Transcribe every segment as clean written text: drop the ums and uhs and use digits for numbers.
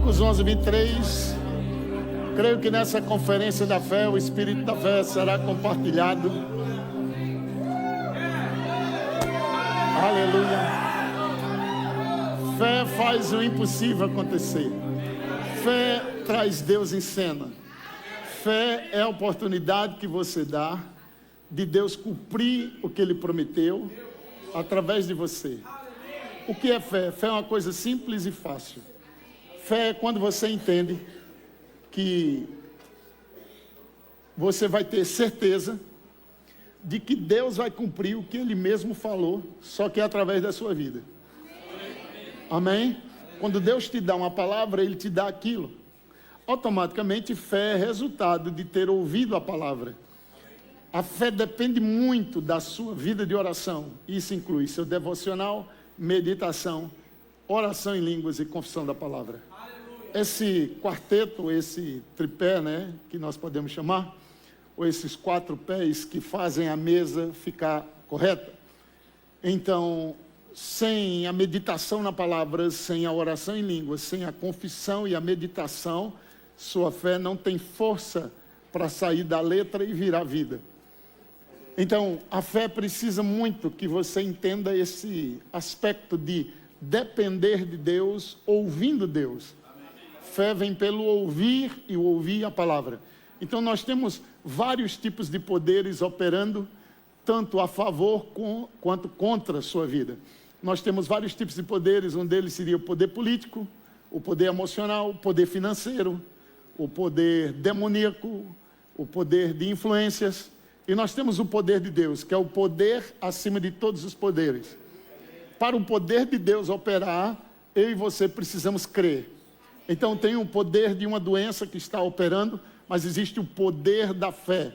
Marcos 11:23. Creio que nessa conferência da fé, o Espírito da fé será compartilhado. Aleluia. Fé faz o impossível acontecer. Fé traz Deus em cena. Fé é a oportunidade que você dá de Deus cumprir o que Ele prometeu através de você. O que é fé? Fé é uma coisa simples e fácil. Fé é quando você entende que você vai ter certeza de que Deus vai cumprir o que Ele mesmo falou, só que é através da sua vida. Amém? Quando Deus te dá uma palavra, Ele te dá aquilo. Automaticamente, fé é resultado de ter ouvido a palavra. A fé depende muito da sua vida de oração. Isso inclui seu devocional, meditação, oração em línguas e confissão da palavra. Esse quarteto, esse tripé, né, que nós podemos chamar, ou esses 4 pés que fazem a mesa ficar correta. Então, sem a meditação na palavra, sem a oração em línguas, sem a confissão e a meditação, sua fé não tem força para sair da letra e virar vida. Então, a fé precisa muito que você entenda esse aspecto de depender de Deus, ouvindo Deus. Fé vem pelo ouvir e ouvir a palavra. Então, nós temos vários tipos de poderes operando, tanto a favor quanto contra a sua vida. Nós temos vários tipos de poderes, um deles seria o poder político, o poder emocional, o poder financeiro, o poder demoníaco, o poder de influências. E nós temos o poder de Deus, que é o poder acima de todos os poderes. Para o poder de Deus operar, eu e você precisamos crer. Então tem o poder de uma doença que está operando, mas existe o poder da fé.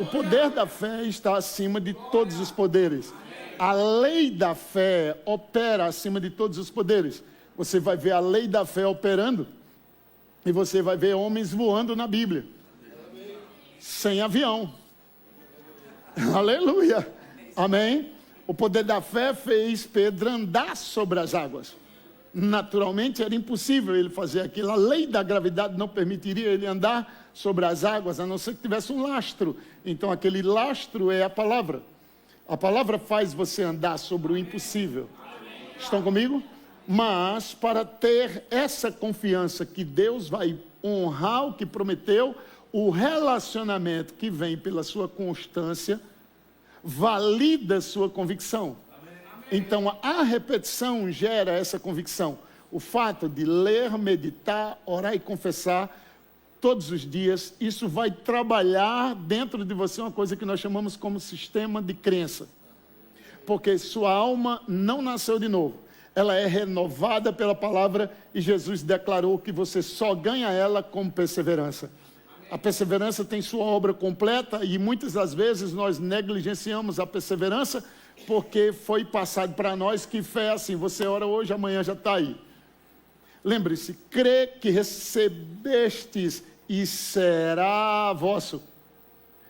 O poder da fé está acima de todos os poderes. A lei da fé opera acima de todos os poderes. Você vai ver a lei da fé operando e você vai ver homens voando na Bíblia. Sem avião. Aleluia. Amém. O poder da fé fez Pedro andar sobre as águas. Naturalmente era impossível ele fazer aquilo. A lei da gravidade não permitiria ele andar sobre as águas, a não ser que tivesse um lastro. Então aquele lastro é a palavra. A palavra faz você andar sobre o impossível. Estão comigo? Mas para ter essa confiança que Deus vai honrar o que prometeu, o relacionamento que vem pela sua constância valida sua convicção. Então a repetição gera essa convicção. O fato de ler, meditar, orar e confessar todos os dias, isso vai trabalhar dentro de você uma coisa que nós chamamos como sistema de crença. Porque sua alma não nasceu de novo. Ela é renovada pela palavra e Jesus declarou que você só ganha ela com perseverança. A perseverança tem sua obra completa e muitas das vezes nós negligenciamos a perseverança porque foi passado para nós que fé é assim, você ora hoje, amanhã já está aí. Lembre-se, crê que recebestes e será vosso.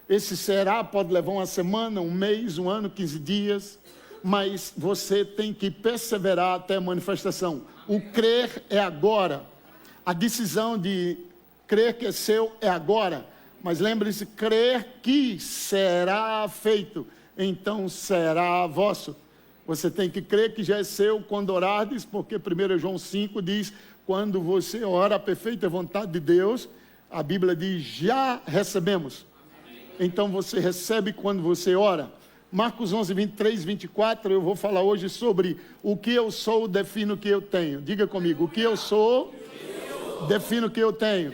Esse será pode levar uma semana, um mês, um ano, 15 dias, mas você tem que perseverar até a manifestação. O crer é agora. A decisão de crer que é seu é agora. Mas lembre-se, crer que será feito, então será vosso. Você tem que crer que já é seu quando orardes, porque 1 João 5 diz, quando você ora a perfeita vontade de Deus, a Bíblia diz, já recebemos. Então você recebe quando você ora. Marcos 11:23, 24, eu vou falar hoje sobre o que eu sou, defino o que eu tenho. Diga comigo, o que eu sou, defino o que eu tenho.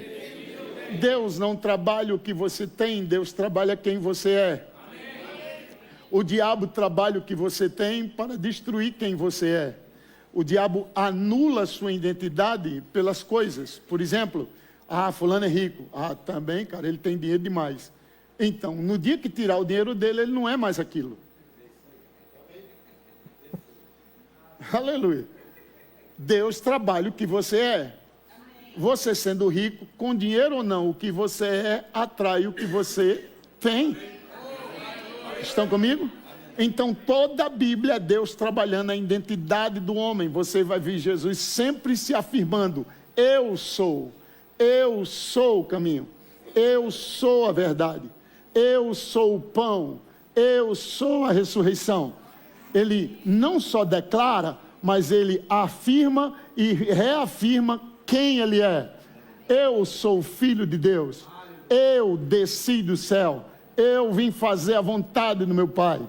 Deus não trabalha o que você tem, Deus trabalha quem você é. O diabo trabalha o que você tem para destruir quem você é. O diabo anula a sua identidade pelas coisas. Por exemplo, fulano é rico. Também, cara, ele tem dinheiro demais. Então, no dia que tirar o dinheiro dele, ele não é mais aquilo. Aleluia. Deus trabalha o que você é. Você sendo rico, com dinheiro ou não, o que você é, atrai o que você tem. Estão comigo? Então toda a Bíblia é Deus trabalhando a identidade do homem. Você vai ver Jesus sempre se afirmando, eu sou o caminho, eu sou a verdade, eu sou o pão, eu sou a ressurreição. Ele não só declara, mas ele afirma e reafirma quem ele é. Eu sou o Filho de Deus, eu desci do céu, eu vim fazer a vontade do meu Pai.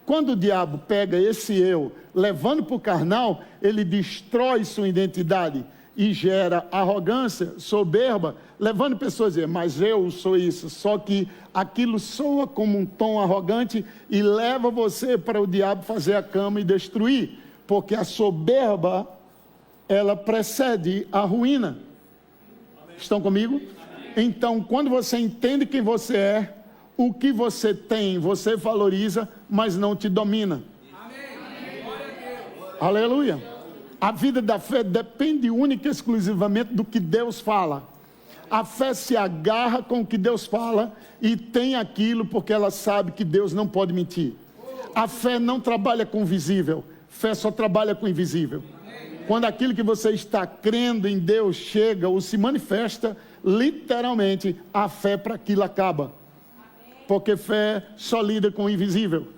Quando o diabo pega esse eu, levando para o carnal, ele destrói sua identidade e gera arrogância, soberba, levando pessoas a dizer, mas eu sou isso. Só que aquilo soa como um tom arrogante e leva você para o diabo fazer a cama e destruir, porque a soberba, ela precede a ruína. Estão comigo? Então, quando você entende quem você é, o que você tem, você valoriza, mas não te domina. Aleluia. A vida da fé depende única e exclusivamente do que Deus fala. A fé se agarra com o que Deus fala e tem aquilo porque ela sabe que Deus não pode mentir. A fé não trabalha com o visível, fé só trabalha com o invisível. Quando aquilo que você está crendo em Deus chega ou se manifesta, literalmente a fé para aquilo acaba. Porque fé só lida com o invisível.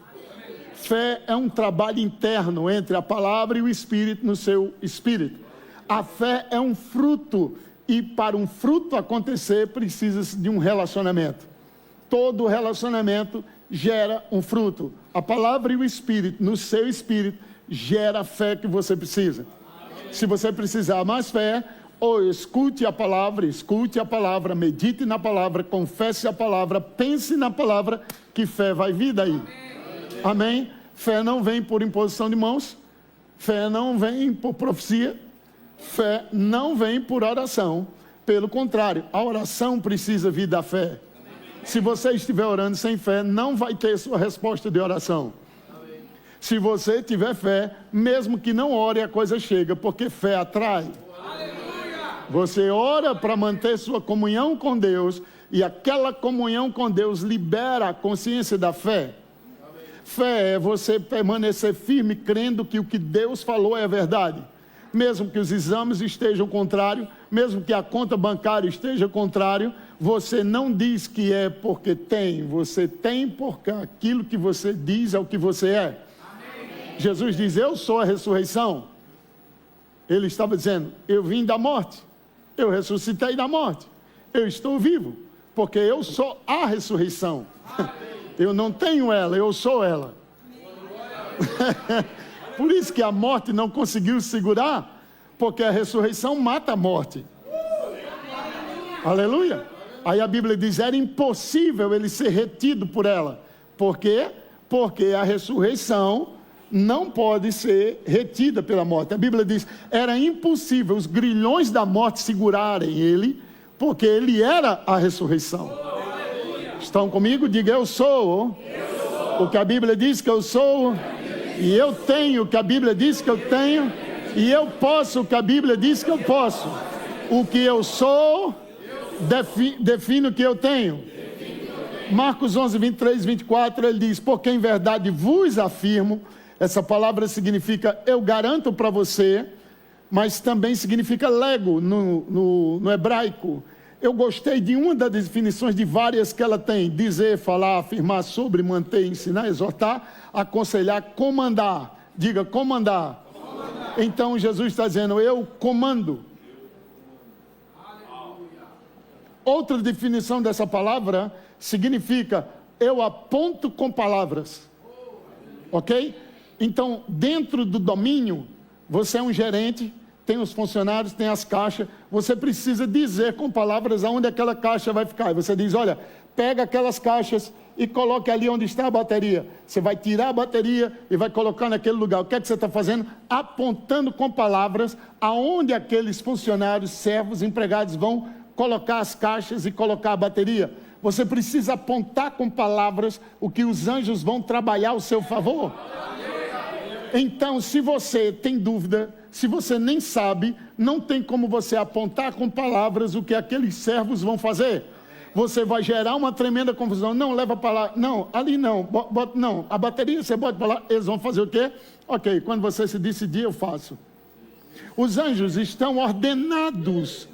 Fé é um trabalho interno entre a palavra e o Espírito no seu espírito. A fé é um fruto e para um fruto acontecer precisa de um relacionamento. Todo relacionamento gera um fruto. A palavra e o Espírito no seu espírito gera a fé que você precisa. Se você precisar mais fé, ou escute a palavra, medite na palavra, confesse a palavra, pense na palavra, que fé vai vir daí. Amém? Fé não vem por imposição de mãos, fé não vem por profecia, fé não vem por oração. Pelo contrário, a oração precisa vir da fé. Se você estiver orando sem fé, não vai ter sua resposta de oração. Se você tiver fé, mesmo que não ore, a coisa chega, porque fé atrai. Você ora para manter sua comunhão com Deus, e aquela comunhão com Deus libera a consciência da fé. Fé é você permanecer firme, crendo que o que Deus falou é verdade. Mesmo que os exames estejam contrários, mesmo que a conta bancária esteja contrário, você não diz que é porque tem, você tem porque aquilo que você diz é o que você é. Amém. Jesus diz, eu sou a ressurreição. Ele estava dizendo, eu vim da morte, eu ressuscitei da morte, eu estou vivo, porque eu sou a ressurreição. Eu não tenho ela, eu sou ela. Por isso que a morte não conseguiu segurar, porque a ressurreição mata a morte. Aleluia. Aí a Bíblia diz, era impossível ele ser retido por ela. Por quê? Porque a ressurreição não pode ser retida pela morte. A Bíblia diz, era impossível os grilhões da morte segurarem ele, porque ele era a ressurreição. Estão comigo? Diga, eu sou o que a Bíblia diz que eu sou, e eu tenho o que a Bíblia diz que eu tenho, e eu posso o que a Bíblia diz que eu posso. O que eu sou define o que eu tenho. Marcos 11, 23, 24, ele diz, porque em verdade vos afirmo, essa palavra significa eu garanto para você, mas também significa lego no hebraico. Eu gostei de uma das definições de várias que ela tem: dizer, falar, afirmar sobre, manter, ensinar, exortar, aconselhar, comandar. Diga, comandar. Então Jesus está dizendo, eu comando. Outra definição dessa palavra significa eu aponto com palavras. Ok? Então, dentro do domínio, você é um gerente, tem os funcionários, tem as caixas, você precisa dizer com palavras aonde aquela caixa vai ficar. E você diz, olha, pega aquelas caixas e coloque ali onde está a bateria. Você vai tirar a bateria e vai colocar naquele lugar. O que é que você está fazendo? Apontando com palavras aonde aqueles funcionários, servos, empregados vão colocar as caixas e colocar a bateria. Você precisa apontar com palavras o que os anjos vão trabalhar ao seu favor. Então, se você tem dúvida, se você nem sabe, não tem como você apontar com palavras o que aqueles servos vão fazer. Você vai gerar uma tremenda confusão. Não, leva para lá. Não, ali não. Não, a bateria você bota para lá. Eles vão fazer o quê? Ok, quando você se decidir, eu faço. Os anjos estão ordenados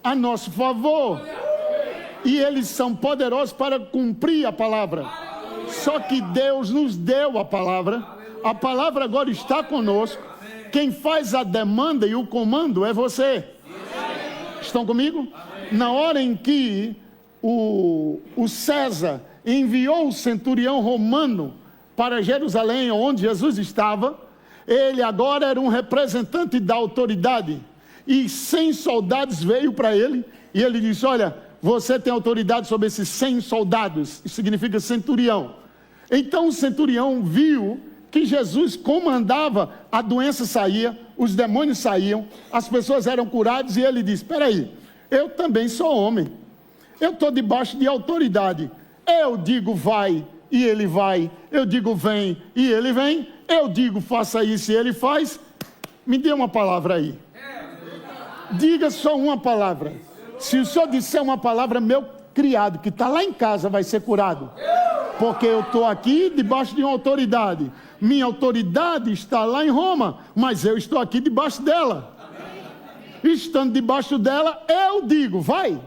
a nosso favor. E eles são poderosos para cumprir a palavra. Só que Deus nos deu a palavra. A palavra agora está conosco. Quem faz a demanda e o comando é você. Estão comigo? Na hora em que o César enviou o centurião romano para Jerusalém, onde Jesus estava, ele agora era um representante da autoridade. E 100 soldados veio para ele e ele disse: olha, você tem autoridade sobre esses 100 soldados. Isso significa centurião. Então o centurião viu que Jesus comandava, a doença saía, os demônios saíam, as pessoas eram curadas, e ele disse: espera aí, eu também sou homem, eu estou debaixo de autoridade. Eu digo vai, e ele vai. Eu digo vem, e ele vem. Eu digo faça isso, e ele faz. Me dê uma palavra aí. Diga só uma palavra. Se o senhor disser uma palavra, meu criado que está lá em casa vai ser curado. Porque eu estou aqui debaixo de uma autoridade. Minha autoridade está lá em Roma, mas eu estou aqui debaixo dela. Estando debaixo dela, eu digo, vai.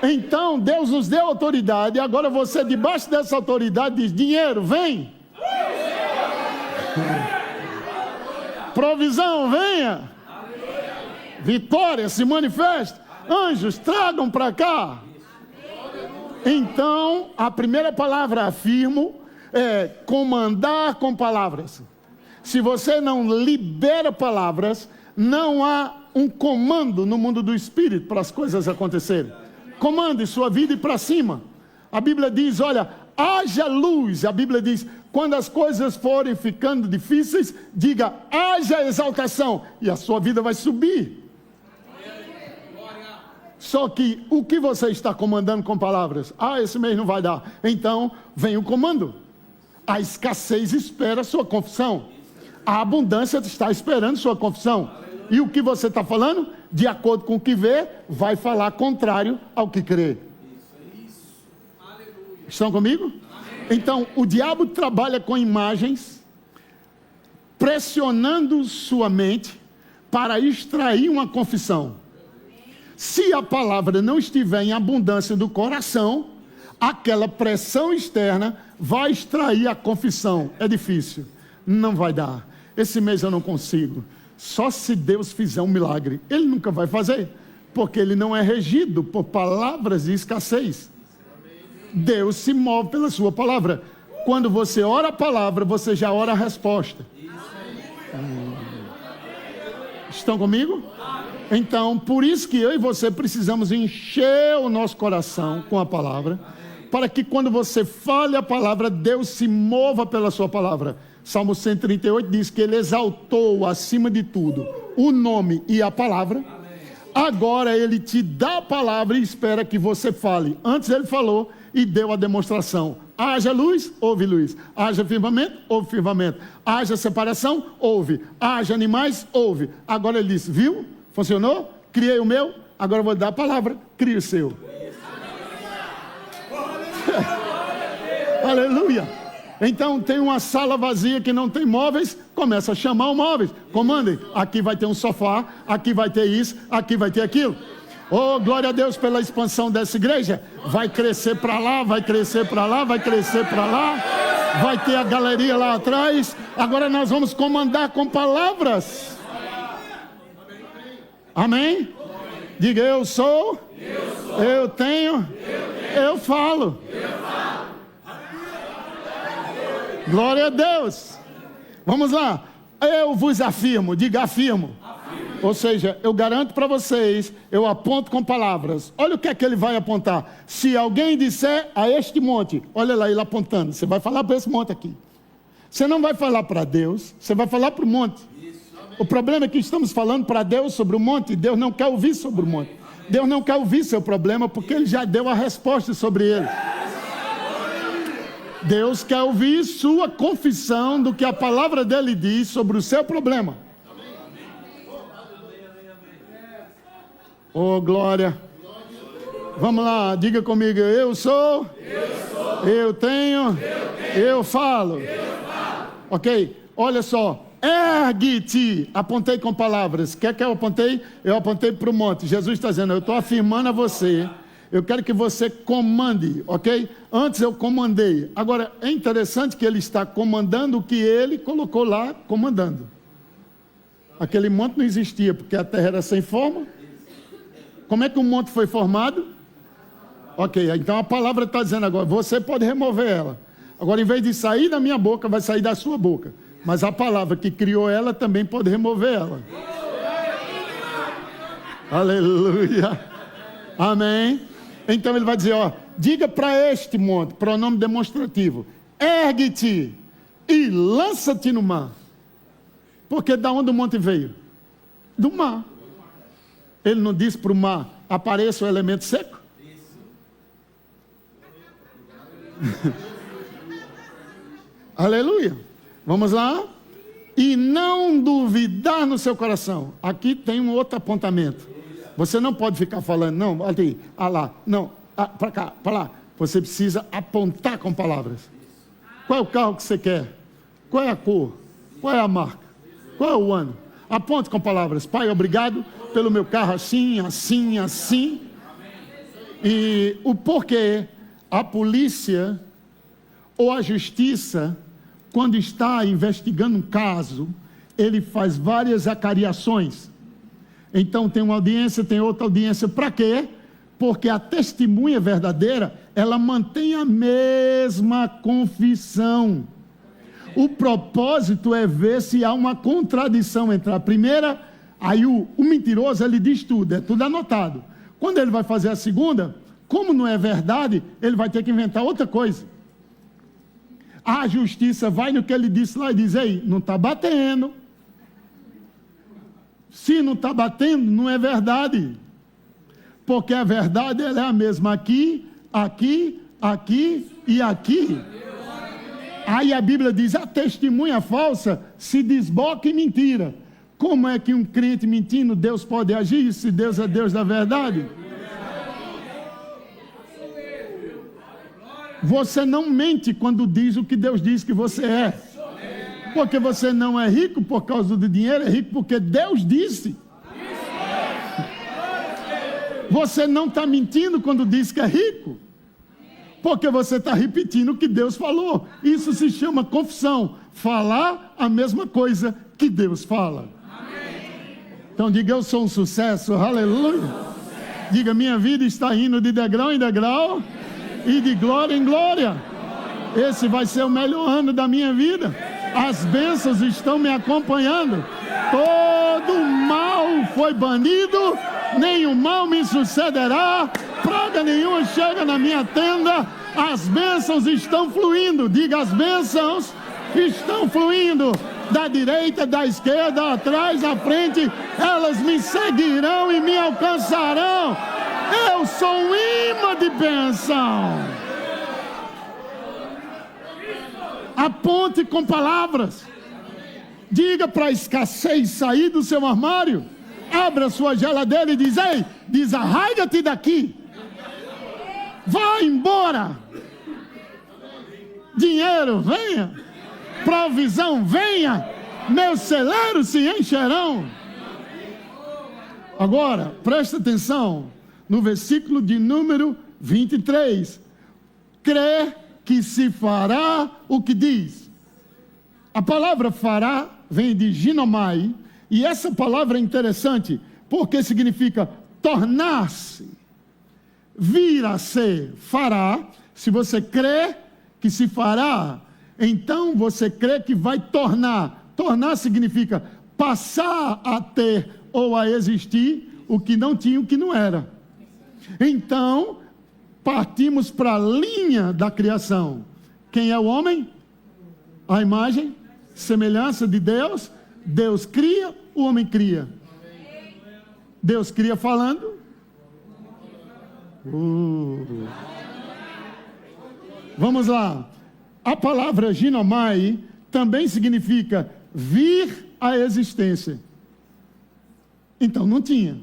Então, Deus nos deu autoridade, e agora você debaixo dessa autoridade diz: dinheiro, vem. Provisão, venha. Vitória, se manifesta. Anjos, tragam para cá. Então, a primeira palavra, afirmo, é comandar com palavras. Se você não libera palavras, não há um comando no mundo do espírito para as coisas acontecerem. Comande sua vida e para cima. A Bíblia diz, olha, haja luz. A Bíblia diz, quando as coisas forem ficando difíceis, diga, haja exaltação. E a sua vida vai subir. Só que o que você está comandando com palavras? Ah, esse mês não vai dar. Então, vem o comando. A escassez espera sua confissão. A abundância está esperando sua confissão. E o que você está falando? De acordo com o que vê, vai falar contrário ao que crê. Estão comigo? Então, o diabo trabalha com imagens, pressionando sua mente para extrair uma confissão. Se a palavra não estiver em abundância do coração, aquela pressão externa vai extrair a confissão. É difícil, não vai dar. Esse mês eu não consigo. Só se Deus fizer um milagre. Ele nunca vai fazer, porque ele não é regido por palavras de escassez. Deus se move pela sua palavra. Quando você ora a palavra, você já ora a resposta. Estão comigo? Então, por isso que eu e você precisamos encher o nosso coração com a palavra, para que quando você fale a palavra, Deus se mova pela sua palavra. Salmo 138 diz que ele exaltou acima de tudo o nome e a palavra. Agora ele te dá a palavra e espera que você fale. Antes ele falou e deu a demonstração. Haja luz, houve luz. Haja firmamento, houve firmamento. Haja separação, houve. Haja animais, houve. Agora ele disse, viu? Funcionou? Criei o meu, agora eu vou dar a palavra, crie o seu. Aleluia. Então tem uma sala vazia que não tem móveis, começa a chamar os móveis. Comandem, aqui vai ter um sofá, aqui vai ter isso, aqui vai ter aquilo. Oh, glória a Deus pela expansão dessa igreja. Vai crescer para lá, vai crescer para lá, vai crescer para lá. Vai ter a galeria lá atrás. Agora nós vamos comandar com palavras. Amém? Diga, eu sou, eu tenho, eu falo. Glória a Deus. Vamos lá. Eu vos afirmo, diga afirmo. Ou seja, eu garanto para vocês, eu aponto com palavras. Olha o que é que ele vai apontar. Se alguém disser a este monte, olha lá ele apontando, você vai falar para esse monte aqui. Você não vai falar para Deus, você vai falar para o monte. O problema é que estamos falando para Deus sobre o monte, e Deus não quer ouvir sobre o monte. Deus não quer ouvir seu problema, porque Ele já deu a resposta sobre ele. Deus quer ouvir sua confissão do que a palavra dele diz sobre o seu problema. Oh, glória. Vamos lá, diga comigo, eu sou, eu tenho, eu falo. Ok, olha só. Ergue-te. Apontei com palavras. Quer que eu apontei? Eu apontei para o monte. Jesus está dizendo, eu estou afirmando a você. Eu quero que você comande, ok? Antes eu comandei. Agora, é interessante que ele está comandando o que ele colocou lá, comandando. Aquele monte não existia, porque a terra era sem forma. Como é que o monte foi formado? Ok, então a palavra está dizendo agora, você pode remover ela. Agora, em vez de sair da minha boca, vai sair da sua boca. Mas a palavra que criou ela também pode remover ela. Aleluia. Amém. Então ele vai dizer, ó, diga para este monte, pronome demonstrativo, ergue-te e lança-te no mar. Porque da onde o monte veio? Do mar. Ele não disse para o mar, apareça o elemento seco? Aleluia. Vamos lá. E não duvidar no seu coração. Aqui tem um outro apontamento. Você não pode ficar falando, não, ali, lá, não, para cá, para lá. Você precisa apontar com palavras. Qual é o carro que você quer? Qual é a cor? Qual é a marca? Qual é o ano? Aponte com palavras. Pai, obrigado pelo meu carro assim, assim, assim. E o porquê a polícia ou a justiça, quando está investigando um caso, ele faz várias acariações. Então tem uma audiência, tem outra audiência, para quê? Porque a testemunha verdadeira, ela mantém a mesma confissão. O propósito é ver se há uma contradição entre a primeira, aí o mentiroso, ele diz tudo, é tudo anotado. Quando ele vai fazer a segunda, como não é verdade, ele vai ter que inventar outra coisa. A justiça vai no que ele disse lá e diz, ei, não está batendo. Se não está batendo, não é verdade. Porque a verdade ela é a mesma aqui, aqui, aqui e aqui. Aí a Bíblia diz, a testemunha falsa se desboca em mentira. Como é que um crente mentindo, Deus pode agir se Deus é Deus da verdade? Você não mente quando diz o que Deus diz que você é. Porque você não é rico por causa do dinheiro, é rico porque Deus disse. Você não está mentindo quando diz que é rico. Porque você está repetindo o que Deus falou. Isso se chama confissão. Falar a mesma coisa que Deus fala. Então diga, eu sou um sucesso, aleluia. Diga, minha vida está indo de degrau em degrau e de glória em glória. Esse vai ser o melhor ano da minha vida. As bênçãos estão me acompanhando. Todo mal foi banido, nenhum mal me sucederá, praga nenhuma chega na minha tenda. As bênçãos estão fluindo. Diga, as bênçãos estão fluindo. Da direita, da esquerda, atrás, à frente, elas me seguirão e me alcançarão. Eu sou um imã de bênção. Aponte com palavras. Diga para a escassez sair do seu armário. Abra sua geladeira e diz, ei, desarraiga-te daqui. Vá embora. Dinheiro, venha. Provisão, venha. Meus celeiros se encherão. Agora, presta atenção no versículo de número 23. Crê que se fará o que diz. A palavra fará vem de ginomai, e essa palavra é interessante, porque significa tornar-se, vir a ser, fará. Se você crê que se fará, então você crê que vai tornar. Tornar significa passar a ter ou a existir o que não tinha, o que não era. Então, partimos para a linha da criação. Quem é o homem? A imagem, semelhança de Deus. Deus cria, o homem cria. Deus cria falando. Vamos lá. A palavra ginomai também significa vir à existência. Então não tinha.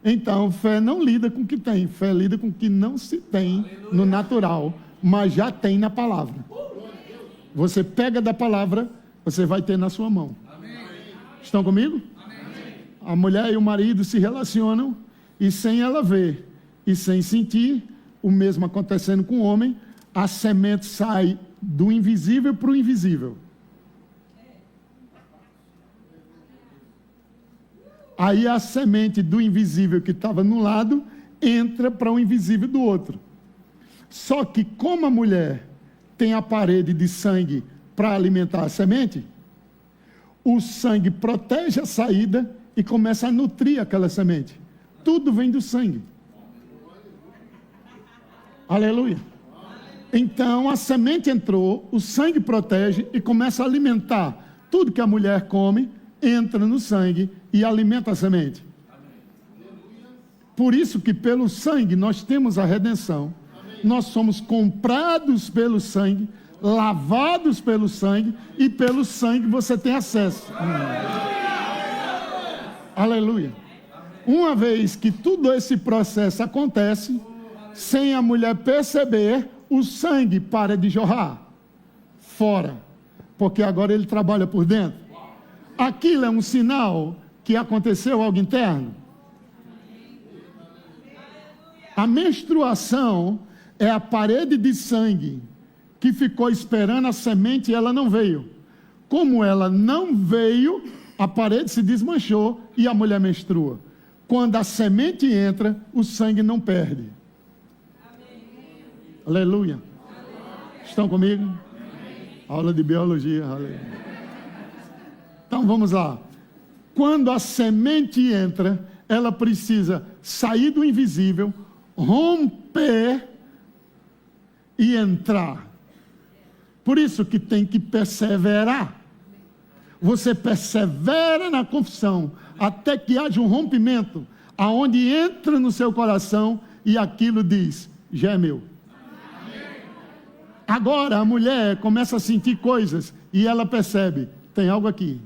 Então fé não lida com o que tem, fé lida com o que não se tem no natural, mas já tem na palavra. Você pega da palavra você vai ter na sua mão. Amém. Estão comigo? Amém. A mulher e o marido se relacionam e sem ela ver e sem sentir, o mesmo acontecendo com o homem, a semente sai do invisível para o invisível. Aí a semente do invisível que estava no lado entra para o invisível do outro. Só que como a mulher tem a parede de sangue para alimentar a semente, o sangue protege a saída e começa a nutrir aquela semente. Tudo vem do sangue. Aleluia. Então a semente entrou, o sangue protege e começa a alimentar. Tudo que a mulher come entra no sangue e alimenta a semente. Por isso que pelo sangue nós temos a redenção. Nós somos comprados pelo sangue, lavados pelo sangue, e pelo sangue você tem acesso. Aleluia. Uma vez que todo esse processo acontece, sem a mulher perceber, o sangue para de jorrar fora, porque agora ele trabalha por dentro. Aquilo é um sinal que aconteceu algo interno. A menstruação é a parede de sangue que ficou esperando a semente e ela não veio. Como ela não veio, a parede se desmanchou e a mulher menstrua. Quando a semente entra, o sangue não perde. Amém. Aleluia. Amém. Estão comigo? Amém. Aula de biologia. Aleluia. Então vamos lá. Quando a semente entra, ela precisa sair do invisível, romper e entrar. Por isso que tem que perseverar. Você persevera na confissão até que haja um rompimento, aonde entra no seu coração e aquilo diz: já é meu. Agora a mulher começa a sentir coisas e ela percebe: tem algo aqui.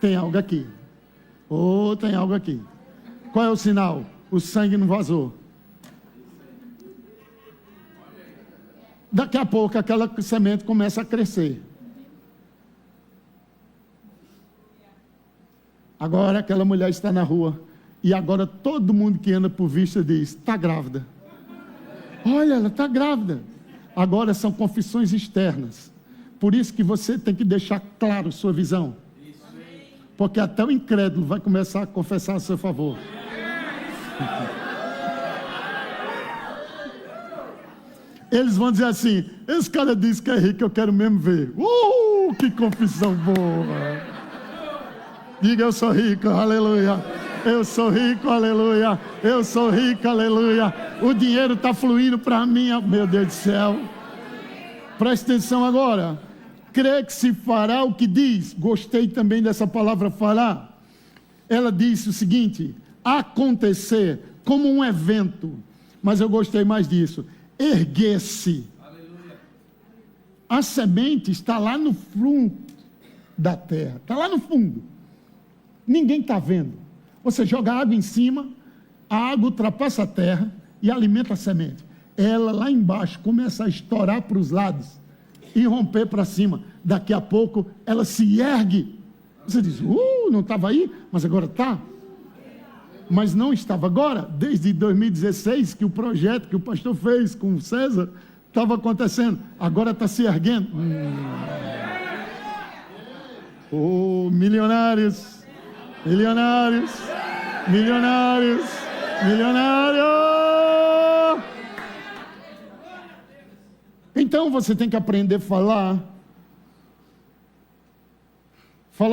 Tem algo aqui. Oh, tem algo aqui. Qual é o sinal? O sangue não vazou. Daqui a pouco aquela semente começa a crescer. Agora aquela mulher está na rua e agora todo mundo que anda por vista diz: está grávida. Olha, ela está grávida. Agora são confissões externas. Por isso que você tem que deixar claro sua visão. Porque até o incrédulo vai começar a confessar a seu favor. Eles vão dizer assim: esse cara disse que é rico, eu quero mesmo ver. Que confissão boa. Diga: eu sou rico, aleluia. Eu sou rico, aleluia. Eu sou rico, aleluia. O dinheiro está fluindo para mim, meu Deus do céu. Preste atenção agora. Crê que se fará o que diz. Gostei também dessa palavra falar. Ela disse o seguinte: acontecer, como um evento. Mas eu gostei mais disso: erguer-se. A semente está lá no fundo da terra, está lá no fundo. Ninguém está vendo. Você joga água em cima, a água ultrapassa a terra e alimenta a semente. Ela lá embaixo começa a estourar para os lados e romper para cima. Daqui a pouco ela se ergue. Você diz: não estava aí, mas agora está. Mas não estava agora. Desde 2016 que o projeto que o pastor fez com o César estava acontecendo. Agora está se erguendo. Milionários, milionários, milionários, milionários. Então você tem que aprender a falar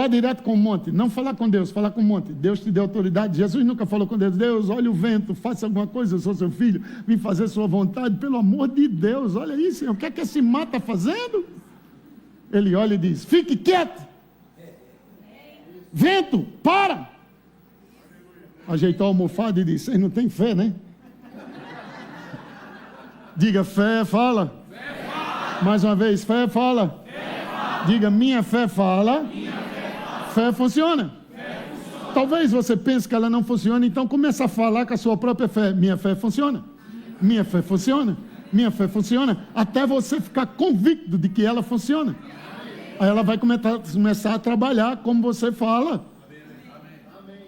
direto com o monte, não falar com Deus, falar com o monte. Deus te deu autoridade. Jesus nunca falou com Deus: Deus, olha o vento, faça alguma coisa, eu sou seu filho, vim fazer sua vontade. Pelo amor de Deus, olha isso, Senhor, o que é que esse mato está fazendo? Ele olha e diz: fique quieto. Vento, para. Ajeitou a almofada e disse: vocês não têm fé, né? Diga: fé, fala. Fé, fala. Mais uma vez: fé, fala. Fé, fala. Diga: minha fé fala. Minha fé fala. Fé funciona. Fé funciona. Talvez você pense que ela não funciona, então comece a falar com a sua própria fé: minha fé funciona. Minha fé funciona. Minha fé funciona. Até você ficar convicto de que ela funciona. Aí ela vai começar a trabalhar como você fala.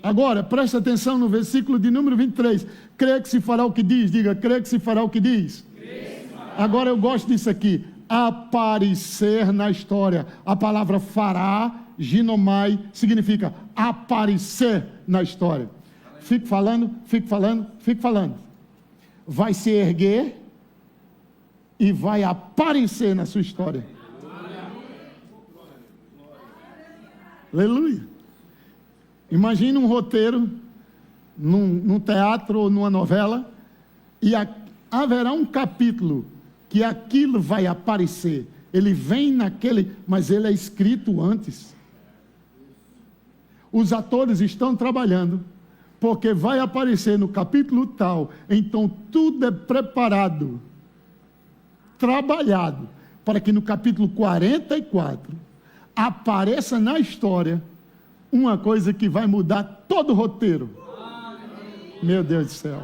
Agora, presta atenção no versículo de número 23. Crê que se fará o que diz. Diga, crê que se fará o que diz. Agora eu gosto disso aqui. Aparecer na história. A palavra fará, ginomai, significa aparecer na história. Fico falando. Vai se erguer e vai aparecer na sua história. Aleluia. Imagine um roteiro num teatro ou numa novela e haverá um capítulo que aquilo vai aparecer. Ele vem naquele, mas ele é escrito antes. Os atores estão trabalhando, porque vai aparecer no capítulo tal. Então tudo é preparado, trabalhado, para que no capítulo 44 apareça na história uma coisa que vai mudar todo o roteiro. Meu Deus do céu.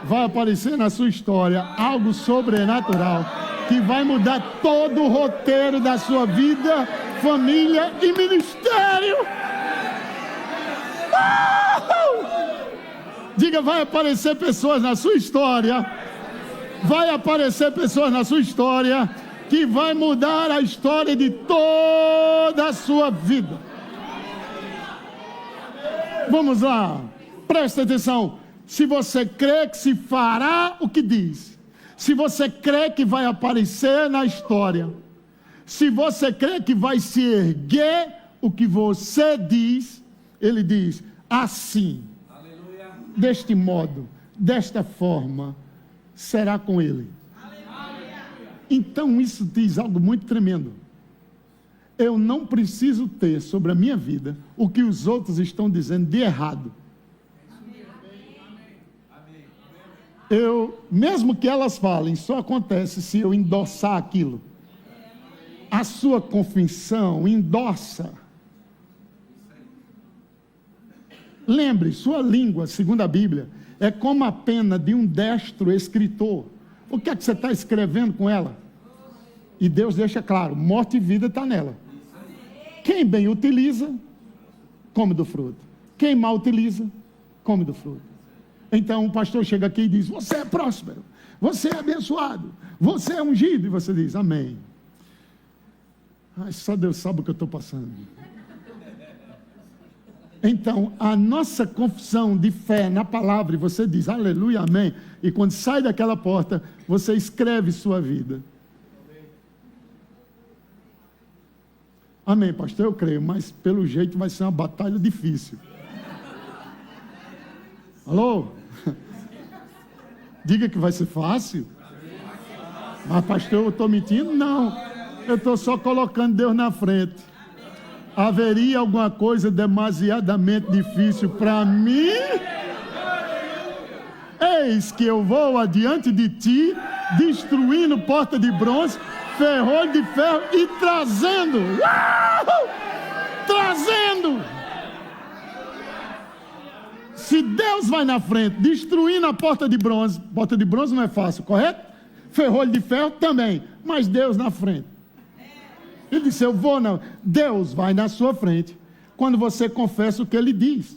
Vai aparecer na sua história algo sobrenatural que vai mudar todo o roteiro da sua vida, família e ministério. Diga, vai aparecer pessoas na sua história. Vai aparecer pessoas na sua história que vai mudar a história de toda a sua vida. Vamos lá, presta atenção. Se você crê que se fará o que diz, se você crê que vai aparecer na história, se você crê que vai se erguer o que você diz, ele diz, assim, aleluia, deste modo, desta forma, será com ele. Aleluia. Então isso diz algo muito tremendo. Eu não preciso ter sobre a minha vida o que os outros estão dizendo de errado. Mesmo que elas falem, só acontece se eu endossar aquilo. A sua confissão endossa. Lembre, sua língua, segundo a Bíblia, é como a pena de um destro escritor. O que é que você está escrevendo com ela? E Deus deixa claro, morte e vida está nela. Quem bem utiliza, come do fruto. Quem mal utiliza, come do fruto. Então o pastor chega aqui e diz, você é próspero, você é abençoado, você é ungido. E você diz, amém. Ai, só Deus sabe o que eu estou passando. Então, a nossa confissão de fé na palavra, e você diz, aleluia, amém. E quando sai daquela porta, você escreve sua vida. Amém, pastor, eu creio, mas pelo jeito vai ser uma batalha difícil. Alô? Diga que vai ser fácil. Mas pastor, eu estou mentindo? Não, eu estou só colocando Deus na frente. Haveria alguma coisa demasiadamente difícil para mim? Eis que eu vou adiante de ti, destruindo porta de bronze, ferrolho de ferro e trazendo. Trazendo. Se Deus vai na frente, destruindo a porta de bronze não é fácil, correto? Ferrolho de ferro também, mas Deus na frente. Ele disse, eu vou não. Deus vai na sua frente, quando você confessa o que Ele diz.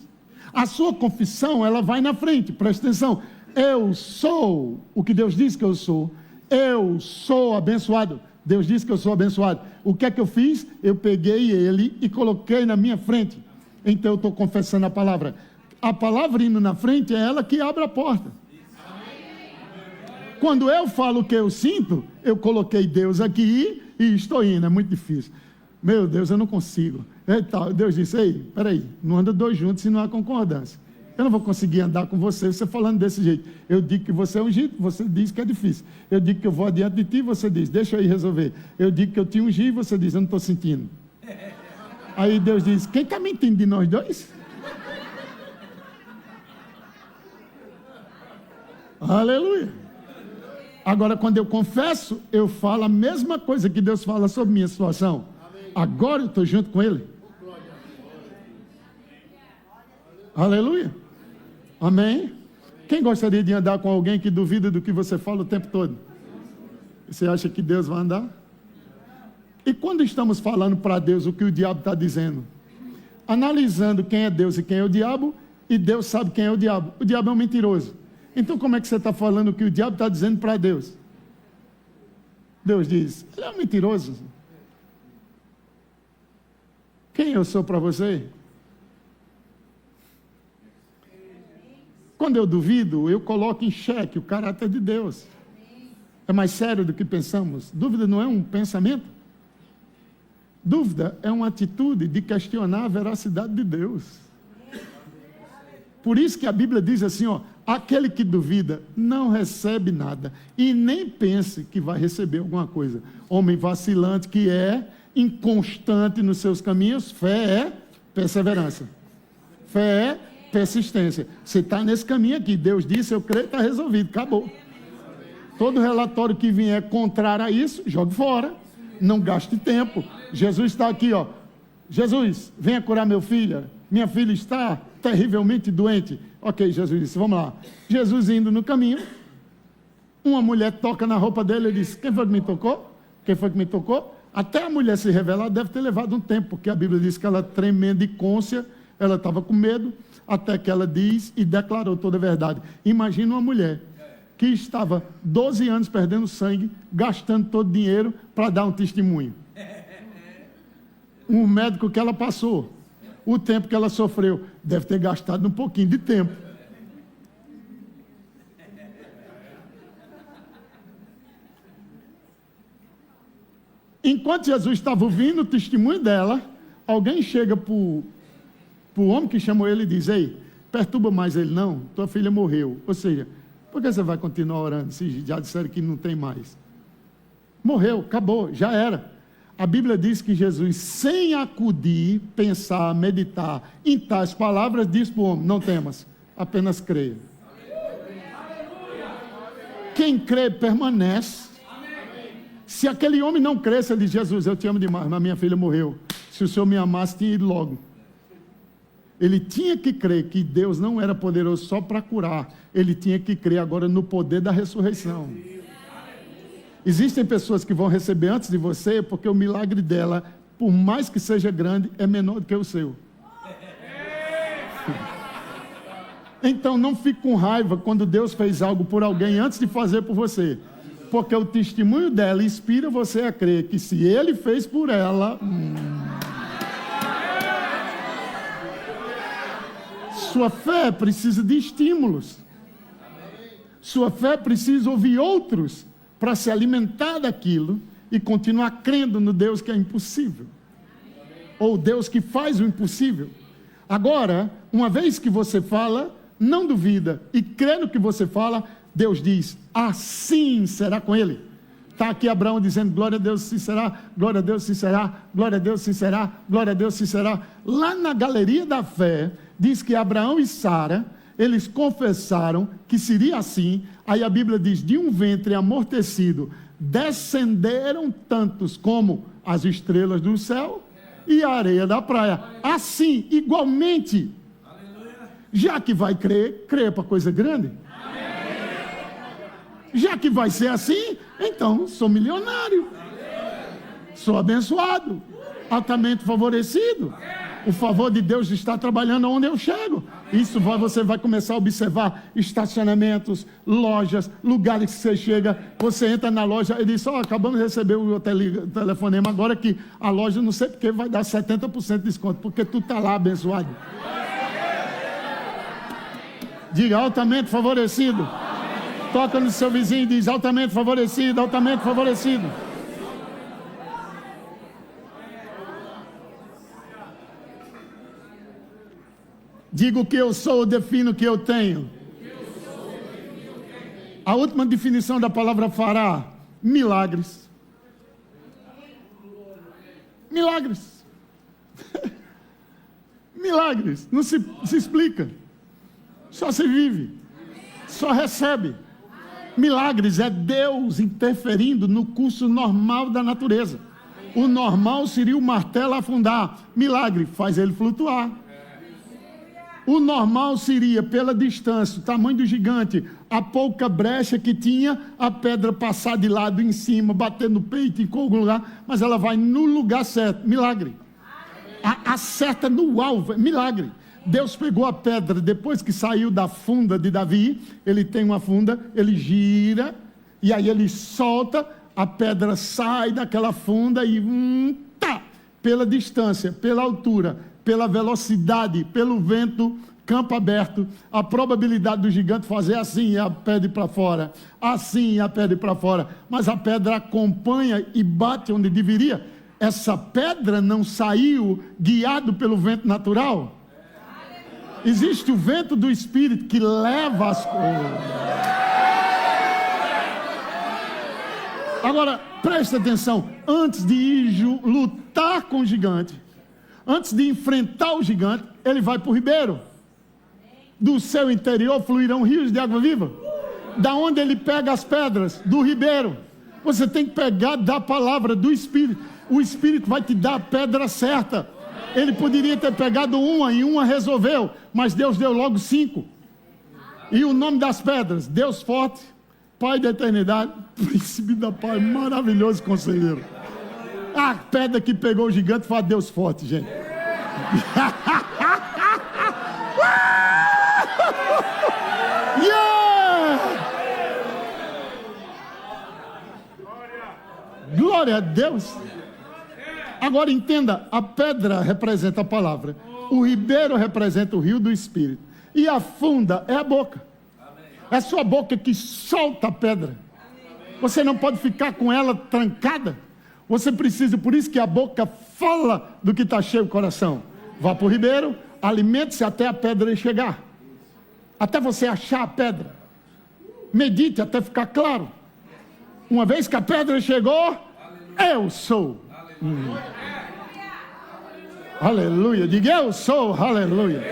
A sua confissão, ela vai na frente, presta atenção. Eu sou o que Deus diz que eu sou abençoado. Deus disse que eu sou abençoado. O que é que eu fiz? Eu peguei Ele e coloquei na minha frente. Então eu estou confessando a palavra. A palavra indo na frente é ela que abre a porta. Quando eu falo o que eu sinto, eu coloquei Deus aqui e estou indo. É muito difícil. Meu Deus, eu não consigo. Deus disse, ei, peraí, não anda dois juntos se não há concordância. Eu não vou conseguir andar com você falando desse jeito. Eu digo que você é ungido, você diz que é difícil. Eu digo que eu vou adiante de ti, você diz, deixa eu ir resolver. Eu digo que eu te ungi, você diz, eu não estou sentindo. Aí Deus diz, quem está mentindo de nós dois? Aleluia. Agora, quando eu confesso, eu falo a mesma coisa que Deus fala sobre minha situação. Agora eu estou junto com Ele. Aleluia. Amém. Quem gostaria de andar com alguém que duvida do que você fala o tempo todo? Você acha que Deus vai andar? E quando estamos falando para Deus o que o diabo está dizendo, analisando quem é Deus e quem é o diabo, e Deus sabe quem é o diabo é um mentiroso. Então como é que você está falando o que o diabo está dizendo para Deus? Deus diz, ele é um mentiroso. Quem eu sou para você? Quando eu duvido, eu coloco em xeque o caráter de Deus. É mais sério do que pensamos. Dúvida não é um pensamento. Dúvida é uma atitude de questionar a veracidade de Deus. Por isso que a Bíblia diz assim, ó, aquele que duvida não recebe nada e nem pense que vai receber alguma coisa. Homem vacilante que é, inconstante nos seus caminhos, fé é perseverança. Fé é persistência. Você está nesse caminho aqui, Deus disse, eu creio, está resolvido, acabou. Todo relatório que vier contrário a isso, jogue fora. Não gaste tempo. Jesus está aqui, ó. Jesus, venha curar meu filho. Minha filha está terrivelmente doente. Ok, Jesus disse, vamos lá. Jesus indo no caminho, uma mulher toca na roupa dele e diz, quem foi que me tocou? Quem foi que me tocou? Até a mulher se revelar deve ter levado um tempo, porque a Bíblia diz que ela tremendo de côncia, ela estava com medo, até que ela diz e declarou toda a verdade. Imagina uma mulher que estava 12 anos perdendo sangue, gastando todo o dinheiro para dar um testemunho. Um médico que ela passou, o tempo que ela sofreu, deve ter gastado um pouquinho de tempo. Enquanto Jesus estava ouvindo o testemunho dela, alguém chega para o homem que chamou ele e diz, ei, perturba mais ele não, tua filha morreu. Ou seja, por que você vai continuar orando se já disseram que não tem mais? Morreu, acabou, já era. A Bíblia diz que Jesus, sem acudir, pensar, meditar em tais palavras, diz para o homem, não temas, apenas creia. Quem crê permanece. Se aquele homem não cresce, ele diz, Jesus, eu te amo demais, mas minha filha morreu. Se o Senhor me amasse, tinha ido logo. Ele tinha que crer que Deus não era poderoso só para curar. Ele tinha que crer agora no poder da ressurreição. Existem pessoas que vão receber antes de você, porque o milagre dela, por mais que seja grande, é menor do que o seu. Então não fique com raiva quando Deus fez algo por alguém antes de fazer por você. Porque o testemunho dela inspira você a crer que se ele fez por ela... Sua fé precisa de estímulos. Sua fé precisa ouvir outros para se alimentar daquilo e continuar crendo no Deus que é impossível. Ou Deus que faz o impossível. Agora, uma vez que você fala, não duvida e crê no que você fala, Deus diz, assim será com ele. Está aqui Abraão dizendo, glória a Deus se será, glória a Deus se será, glória a Deus se será, glória a Deus se será. Lá na galeria da fé, diz que Abraão e Sara, eles confessaram que seria assim. Aí a Bíblia diz, de um ventre amortecido, descenderam tantos como as estrelas do céu e a areia da praia. Assim, igualmente, já que vai crer, crê para coisa grande. Já que vai ser assim, então sou milionário, sou abençoado, altamente favorecido. O favor de Deus está trabalhando onde eu chego. Isso você vai começar a observar estacionamentos, lojas, lugares que você chega, você entra na loja e diz, acabamos de receber o telefonema agora que a loja não sei porque vai dar 70% de desconto, porque tu está lá abençoado. Diga, altamente favorecido. Toca no seu vizinho e diz, altamente favorecido, altamente favorecido. Digo que eu sou, defino o que eu tenho. A última definição da palavra fará, milagres. Milagres. Milagres. Não se explica. Só se vive. Só recebe. Milagres é Deus interferindo no curso normal da natureza. O normal seria o martelo afundar. Milagre faz ele flutuar. O normal seria, pela distância, o tamanho do gigante, A pouca brecha que tinha, a pedra passar de lado em cima, bater no peito em algum lugar, mas ela vai no lugar certo. Milagre. Acerta no alvo. Milagre. Deus pegou a pedra depois que saiu da funda de Davi. Ele tem uma funda, ele gira, e aí ele solta, a pedra sai daquela funda e pela distância, pela altura, pela velocidade, pelo vento, campo aberto, a probabilidade do gigante fazer assim e a pedra ir para fora, assim e a pedra ir para fora, mas a pedra acompanha e bate onde deveria. Essa pedra não saiu guiado pelo vento natural. Existe o vento do Espírito que leva as coisas. Agora, preste atenção, antes de ir lutar com o gigante, antes de enfrentar o gigante, ele vai para o ribeiro. Do seu interior fluirão rios de água viva. Da onde ele pega as pedras? Do ribeiro. Você tem que pegar da palavra do Espírito. O Espírito vai te dar a pedra certa. Ele poderia ter pegado uma e uma resolveu, mas Deus deu logo 5. E o nome das pedras? Deus forte, Pai da eternidade, Príncipe da paz, maravilhoso conselheiro. A pedra que pegou o gigante foi a Deus forte, gente. Yeah! Glória a Deus. Agora entenda, a pedra representa a palavra, o ribeiro representa o rio do Espírito, e a funda é a boca. É a sua boca que solta a pedra. Você não pode ficar com ela trancada. Você precisa, por isso que a boca fala do que está cheio o coração. Vá para o ribeiro, alimente-se até a pedra chegar, até você achar a pedra. Medite até ficar claro. Uma vez que a pedra chegou, eu sou. Aleluia. Diga eu sou, aleluia.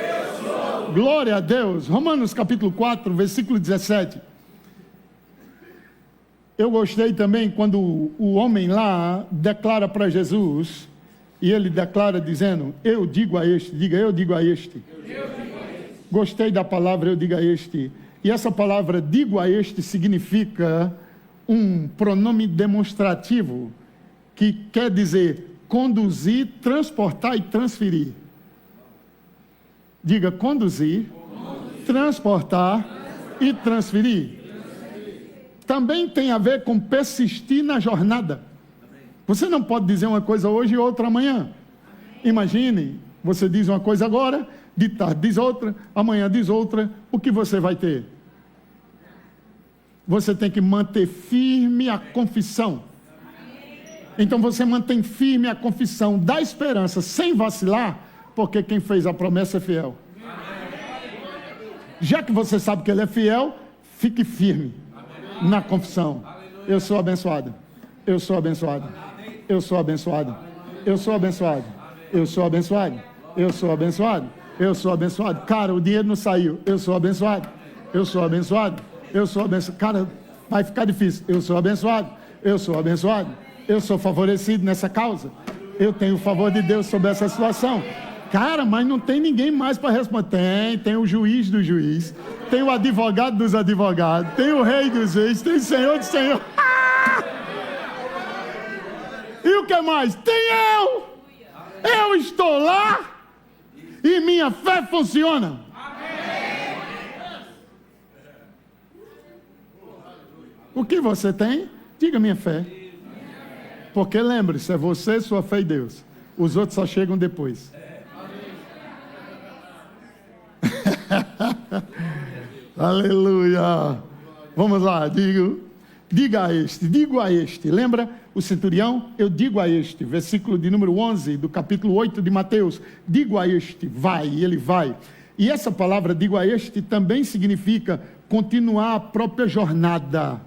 Glória a Deus. Romanos capítulo 4, versículo 17. Eu gostei também quando o homem lá declara para Jesus, e ele declara dizendo, eu digo a este, diga eu digo a este. Gostei da palavra eu digo a este. E essa palavra digo a este significa um pronome demonstrativo, que quer dizer conduzir, transportar e transferir. Diga conduzir, transportar e transferir. Também tem a ver com persistir na jornada. Você não pode dizer uma coisa hoje e outra amanhã. Imagine, você diz uma coisa agora, de tarde diz outra, amanhã diz outra, o que você vai ter? Você tem que manter firme a confissão. Então você mantém firme a confissão da esperança, sem vacilar, porque quem fez a promessa é fiel. Já que você sabe que ele é fiel, fique firme na confissão. Eu sou abençoado. Eu sou abençoado. Eu sou abençoado. Eu sou abençoado. Eu sou abençoado. Eu sou abençoado. Eu sou abençoado. Cara, o dinheiro não saiu. Eu sou abençoado. Eu sou abençoado. Eu sou abençoado. Cara, vai ficar difícil. Eu sou abençoado. Eu sou abençoado. Eu sou favorecido nessa causa. Eu tenho o favor de Deus sobre essa situação. Cara, mas não tem ninguém mais para responder. Tem o juiz do juiz. Tem o advogado dos advogados. Tem o rei dos reis. Tem o senhor do senhor. E o que mais? Tem eu. Eu estou lá. E minha fé funciona. O que você tem? Diga minha fé. Porque lembre-se, é você, sua fé e Deus. Os outros só chegam depois. Aleluia. Vamos lá, diga a este, digo a este. Lembra o centurião? Eu digo a este, versículo de número 11 do capítulo 8 de Mateus. Digo a este, vai, e ele vai. E essa palavra, digo a este, também significa continuar a própria jornada.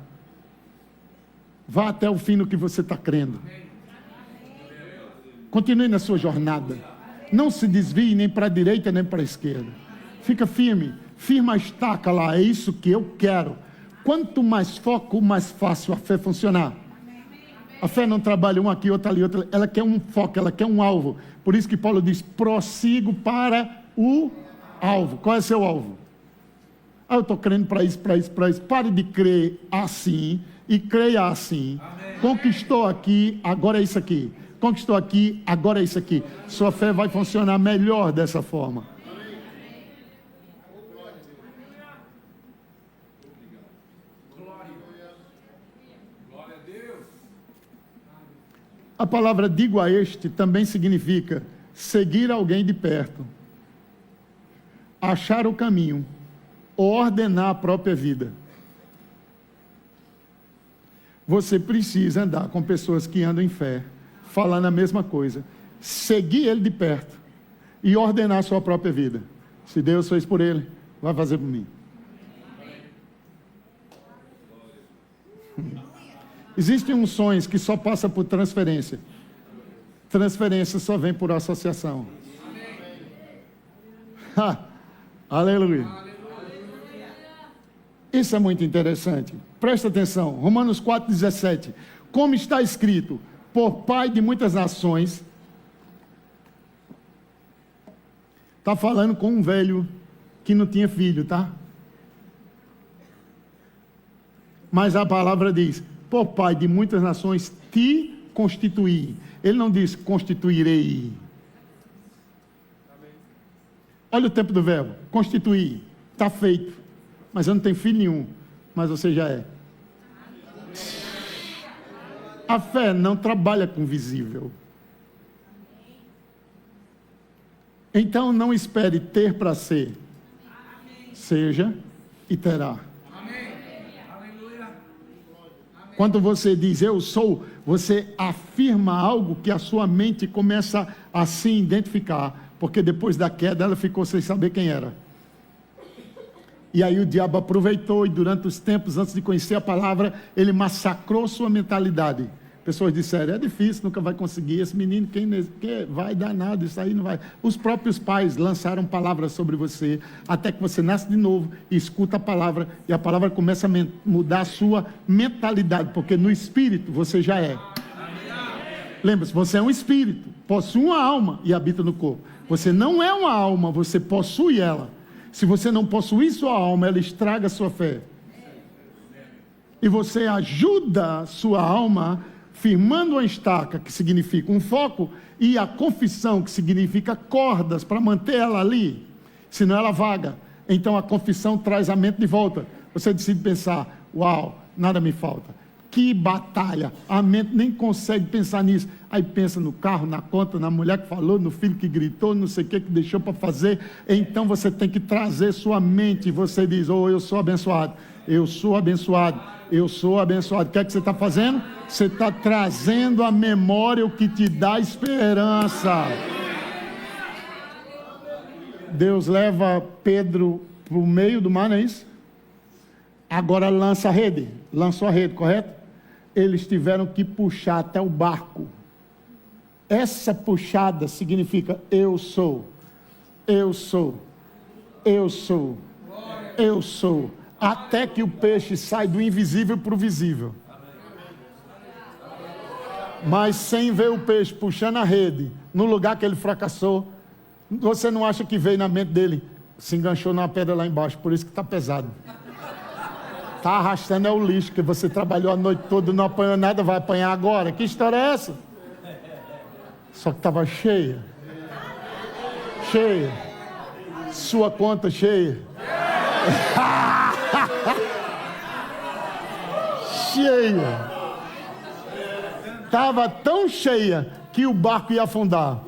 Vá até o fim no que você está crendo. Continue na sua jornada. Não se desvie nem para a direita nem para a esquerda. Fica firme. Firma a estaca lá. É isso que eu quero. Quanto mais foco, mais fácil a fé funcionar. A fé não trabalha um aqui, outro ali, outro ali. Ela quer um foco, ela quer um alvo. Por isso que Paulo diz, prossigo para o alvo. Qual é seu alvo? Ah, eu estou crendo para isso. Pare de crer assim e creia assim. Amém. Conquistou aqui, agora é isso aqui. Conquistou aqui, agora é isso aqui. Sua fé vai funcionar melhor dessa forma. A palavra digo a este também significa seguir alguém de perto, achar o caminho, ou ordenar a própria vida. Você precisa andar com pessoas que andam em fé, falando a mesma coisa, seguir ele de perto e ordenar a sua própria vida. Se Deus fez por ele, vai fazer por mim. Existem unções que só passam por transferência. Transferência só vem por associação. Aleluia. Isso é muito interessante. Presta atenção. Romanos 4,17. Como está escrito, por pai de muitas nações. Está falando com um velho que não tinha filho, tá? Mas a palavra diz, por pai de muitas nações te constituí. Ele não diz constituirei. Olha o tempo do verbo, constituir, está feito. Mas eu não tenho filho nenhum, mas você já é. A fé não trabalha com visível. Então não espere ter para ser. Seja e terá. Quando você diz eu sou, você afirma algo que a sua mente começa a se identificar, porque depois da queda ela ficou sem saber quem era. E aí o diabo aproveitou e durante os tempos antes de conhecer a palavra, ele massacrou sua mentalidade. Pessoas disseram, é difícil, nunca vai conseguir, esse menino, quem vai dar nada, isso aí não vai. Os próprios pais lançaram palavras sobre você, até que você nasce de novo e escuta a palavra, e a palavra começa a mudar a sua mentalidade, porque no espírito você já é. Lembra-se, você é um espírito, possui uma alma e habita no corpo. Você não é uma alma, você possui ela. Se você não possuir sua alma, ela estraga a sua fé. E você ajuda a sua alma firmando a estaca, que significa um foco, e a confissão, que significa cordas, para manter ela ali, senão ela vaga. Então a confissão traz a mente de volta. Você decide pensar, uau, nada me falta. Que batalha, a mente nem consegue pensar nisso. Aí pensa no carro, na conta, na mulher que falou, no filho que gritou, não sei o que deixou para fazer. Então você tem que trazer sua mente, você diz, eu sou abençoado, eu sou abençoado, eu sou abençoado. O que é que você está fazendo? Você está trazendo à memória o que te dá esperança. Deus leva Pedro para o meio do mar, não é isso? Agora lança a rede, lançou a rede, correto? Eles tiveram que puxar até o barco. Essa puxada significa eu sou, eu sou, eu sou, eu sou. Até que o peixe sai do invisível para o visível. Mas sem ver o peixe puxando a rede, no lugar que ele fracassou, você não acha que veio na mente dele, se enganchou numa pedra lá embaixo, por isso que está pesado. Está arrastando é o lixo, que você trabalhou a noite toda, não apanhou nada, vai apanhar agora. Que história é essa? Só que estava cheia. Cheia. Sua conta cheia. Cheia. Estava tão cheia que o barco ia afundar.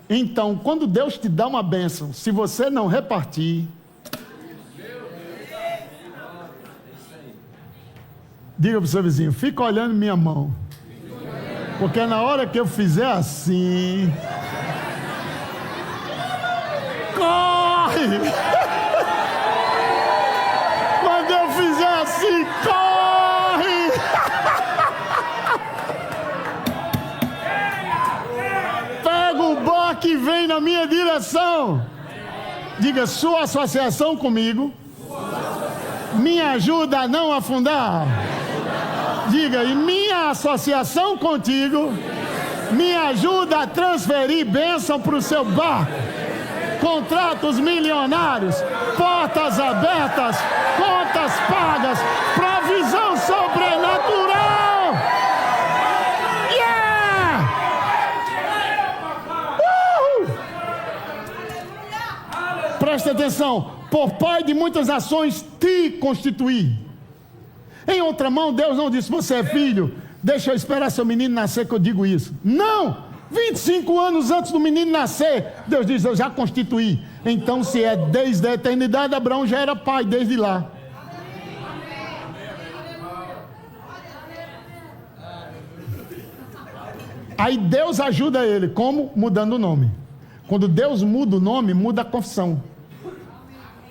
Então, quando Deus te dá uma bênção, se você não repartir, diga para o seu vizinho, fica olhando minha mão, porque na hora que eu fizer assim, corre! Quando eu fizer assim, corre! Pega o barco e vem na minha direção. Diga, sua associação comigo me ajuda a não afundar. Diga, e minha associação contigo me ajuda a transferir bênção para o seu barco. contratos milionários, portas abertas, contas pagas, provisão sobrenatural. Yeah! Presta atenção. Por pai de muitas nações te constituí. Em outra mão, Deus não disse: você é filho, deixa eu esperar seu menino nascer que eu digo isso. Não! 25 anos antes do menino nascer, Deus diz: eu já constituí. Então, se é desde a eternidade, Abraão já era pai desde lá. Aí Deus ajuda ele. Como? Mudando o nome. Quando Deus muda o nome, muda a confissão.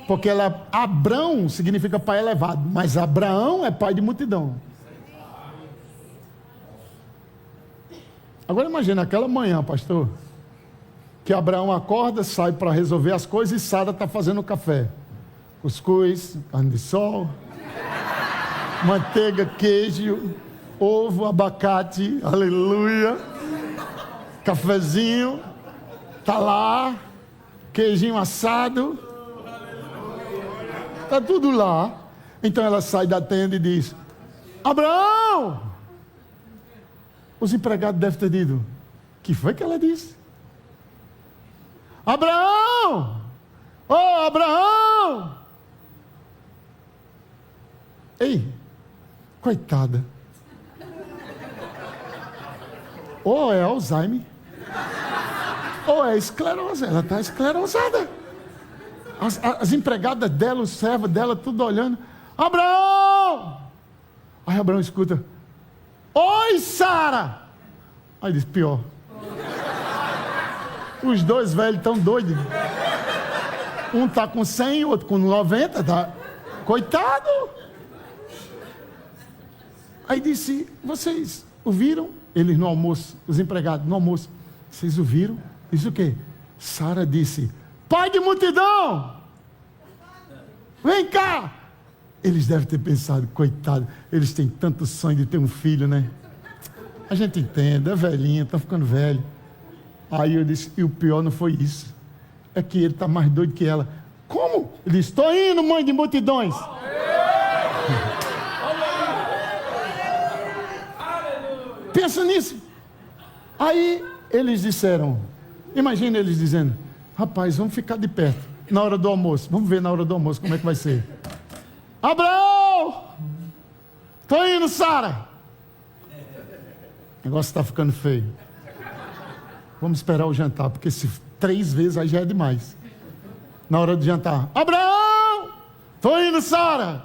Porque Abrão significa pai elevado, mas Abraão é pai de multidão. Agora imagina aquela manhã, pastor, que Abraão acorda, sai para resolver as coisas e Sara está fazendo café. Cuscuz, carne de sol, manteiga, queijo, ovo, abacate, aleluia, cafezinho, está lá, queijinho assado, está tudo lá. Então ela sai da tenda e diz: Abraão! Os empregados devem ter dito: que foi que ela disse? Abraão! Oh, Abraão! Ei, coitada. Ou é Alzheimer, ou é esclerose. Ela está esclerosada. As empregadas dela, os servos dela, tudo olhando. Abraão! Aí Abraão escuta: oi, Sara! Aí diz: pior. Os dois velhos estão doidos. Um está com 100, o outro com 90. Tá? Coitado! Aí disse: vocês ouviram? Eles no almoço, os empregados no almoço. Vocês ouviram? Isso o quê? Sara disse: pai de multidão! Vem cá! Eles devem ter pensado: coitado, eles têm tanto sonho de ter um filho, né? A gente entende, é velhinho, está ficando velho. Aí eu disse: e o pior não foi isso, é que ele está mais doido que ela. Como? Ele disse: estou indo, mãe de multidões. Pensa nisso. Aí eles disseram, imagina eles dizendo: rapaz, vamos ficar de perto na hora do almoço, vamos ver na hora do almoço como é que vai ser. Abraão! Estou indo, Sara. O negócio está ficando feio. Vamos esperar o jantar, porque se 3 vezes aí já é demais. Na hora do jantar: Abraão! Estou indo, Sara.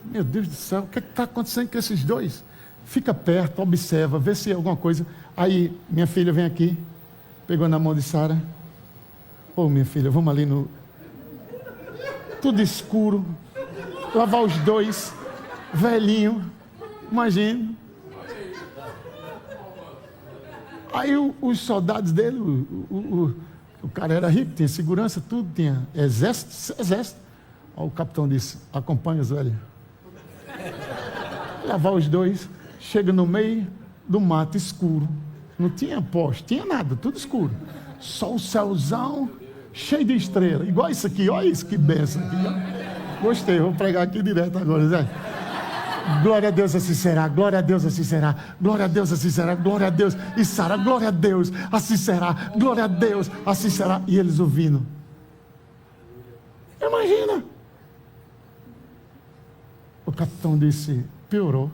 Meu Deus do céu, o que está acontecendo com esses dois? Fica perto, observa, vê se é alguma coisa. Aí, minha filha vem aqui, pegou na mão de Sara. Ô, minha filha, vamos ali no... tudo escuro, lavar os dois, velhinho, imagina. Aí os soldados dele, o cara era rico, tinha segurança, tudo, tinha exército. Aí o capitão disse: acompanha os velhos. Lavar os dois, chega no meio do mato escuro, não tinha poste, tinha nada, tudo escuro. Só o céuzão cheio de estrela, igual isso aqui, olha isso, que benção aqui. Gostei, vou pregar aqui direto agora, Zé. Glória a Deus, assim será, glória a Deus, assim será, glória a Deus, assim será, glória a Deus. E Sara: glória a Deus, assim será, glória a Deus, assim será. E eles ouvindo. Imagina. O capitão disse: piorou.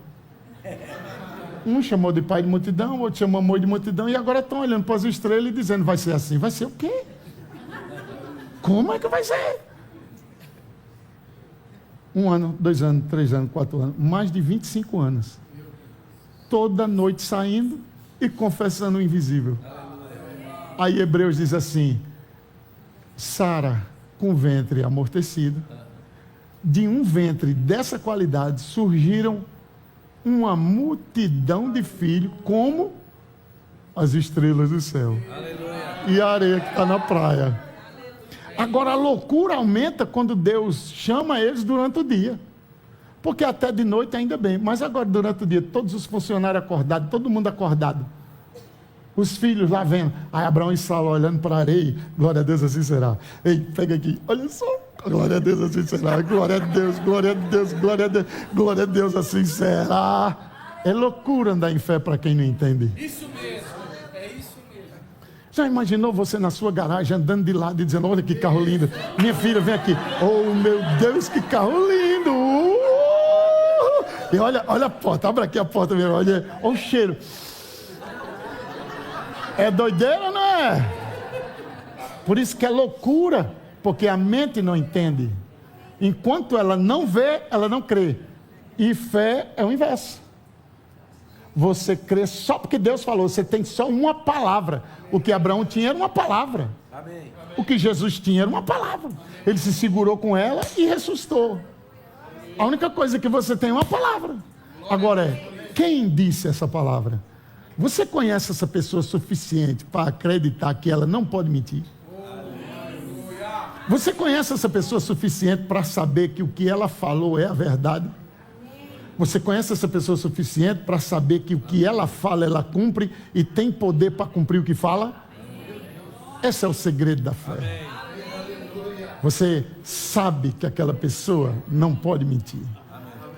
Um chamou de pai de multidão, o outro chamou mãe de multidão, e agora estão olhando para as estrelas e dizendo: vai ser assim. Vai ser o quê? Como é que vai ser? 1 ano, 2 anos, 3 anos, 4 anos, mais de 25 anos. Toda noite saindo e confessando o invisível. Aí Hebreus diz assim: Sara, com ventre amortecido, de um ventre dessa qualidade surgiram uma multidão de filhos, como as estrelas do céu. Aleluia. E a areia que está na praia. Agora a loucura aumenta quando Deus chama eles durante o dia. Porque até de noite ainda bem, mas agora durante o dia, todos os funcionários acordados, todo mundo acordado. Os filhos lá vendo. Aí Abraão e Sara olhando para a areia. Glória a Deus, assim será. Ei, pega aqui. Olha só. Glória a Deus, assim será. Glória a Deus, glória a Deus, glória a Deus. Glória a Deus, assim será. É loucura andar em fé para quem não entende. Isso mesmo. É isso mesmo. Já imaginou você na sua garagem andando de lado e dizendo: olha que carro lindo. Minha filha, vem aqui. Oh, meu Deus, que carro lindo. E olha a porta. Abre aqui a porta mesmo. Olha o cheiro. É doideira, não é? Por isso que é loucura, porque a mente não entende. Enquanto ela não vê, ela não crê. E fé é o inverso. Você crê só porque Deus falou. Você tem só uma palavra. O que Abraão tinha era uma palavra. Amém. O que Jesus tinha era uma palavra. Ele se segurou com ela e ressuscitou. A única coisa que você tem é uma palavra. Agora quem disse essa palavra? Você conhece essa pessoa suficiente para acreditar que ela não pode mentir? Você conhece essa pessoa suficiente para saber que o que ela falou é a verdade? Você conhece essa pessoa suficiente para saber que o que ela fala, ela cumpre e tem poder para cumprir o que fala? Esse é o segredo da fé. Você sabe que aquela pessoa não pode mentir.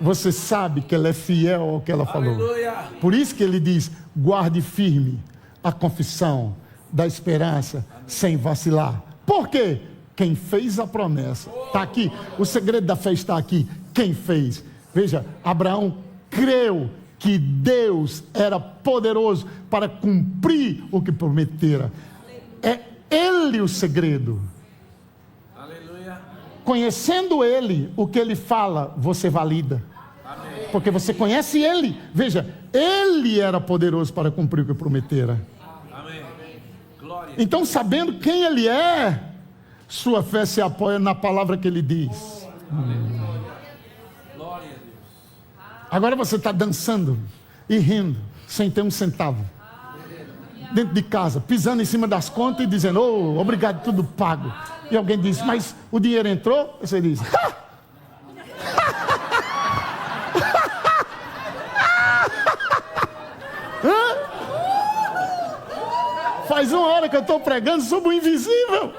Você sabe que ela é fiel ao que ela falou. Por isso que ele diz: guarde firme a confissão da esperança sem vacilar. Por quê? Quem fez a promessa está aqui. O segredo da fé está aqui. Quem fez? Veja, Abraão creu que Deus era poderoso para cumprir o que prometera. É ele o segredo. Conhecendo ele, o que ele fala, você valida. Amém. Porque você conhece ele. Veja, ele era poderoso para cumprir o que prometera. Amém. Glória. Então, sabendo quem ele é, sua fé se apoia na palavra que ele diz. Glória a Deus. Agora você está dançando e rindo, sem ter um centavo. Dentro de casa, pisando em cima das contas e dizendo: oh, obrigado, tudo pago. E alguém diz: mas o dinheiro entrou? Você diz: faz uma hora que eu estou pregando sobre o invisível.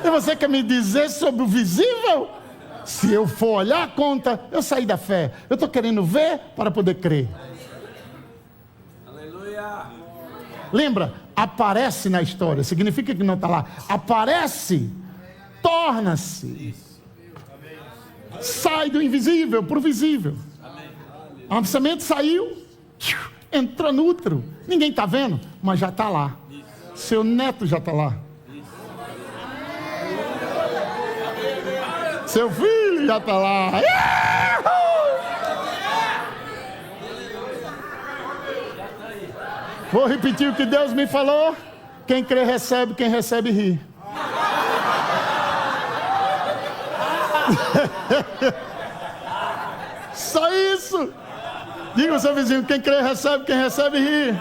E você quer me dizer sobre o visível? Se eu for olhar a conta, eu saí da fé. Eu estou querendo ver para poder crer. Aleluia. Lembra? Aparece na história. Significa que não está lá. Aparece. Torna-se. Sai do invisível para o visível. A semente saiu, entrou no útero. Ninguém está vendo, mas já está lá. Seu neto já está lá. Seu filho já está lá. Vou repetir o que Deus me falou. Quem crê recebe, quem recebe ri. Só isso. Diga ao seu vizinho: quem crê recebe, quem recebe ri.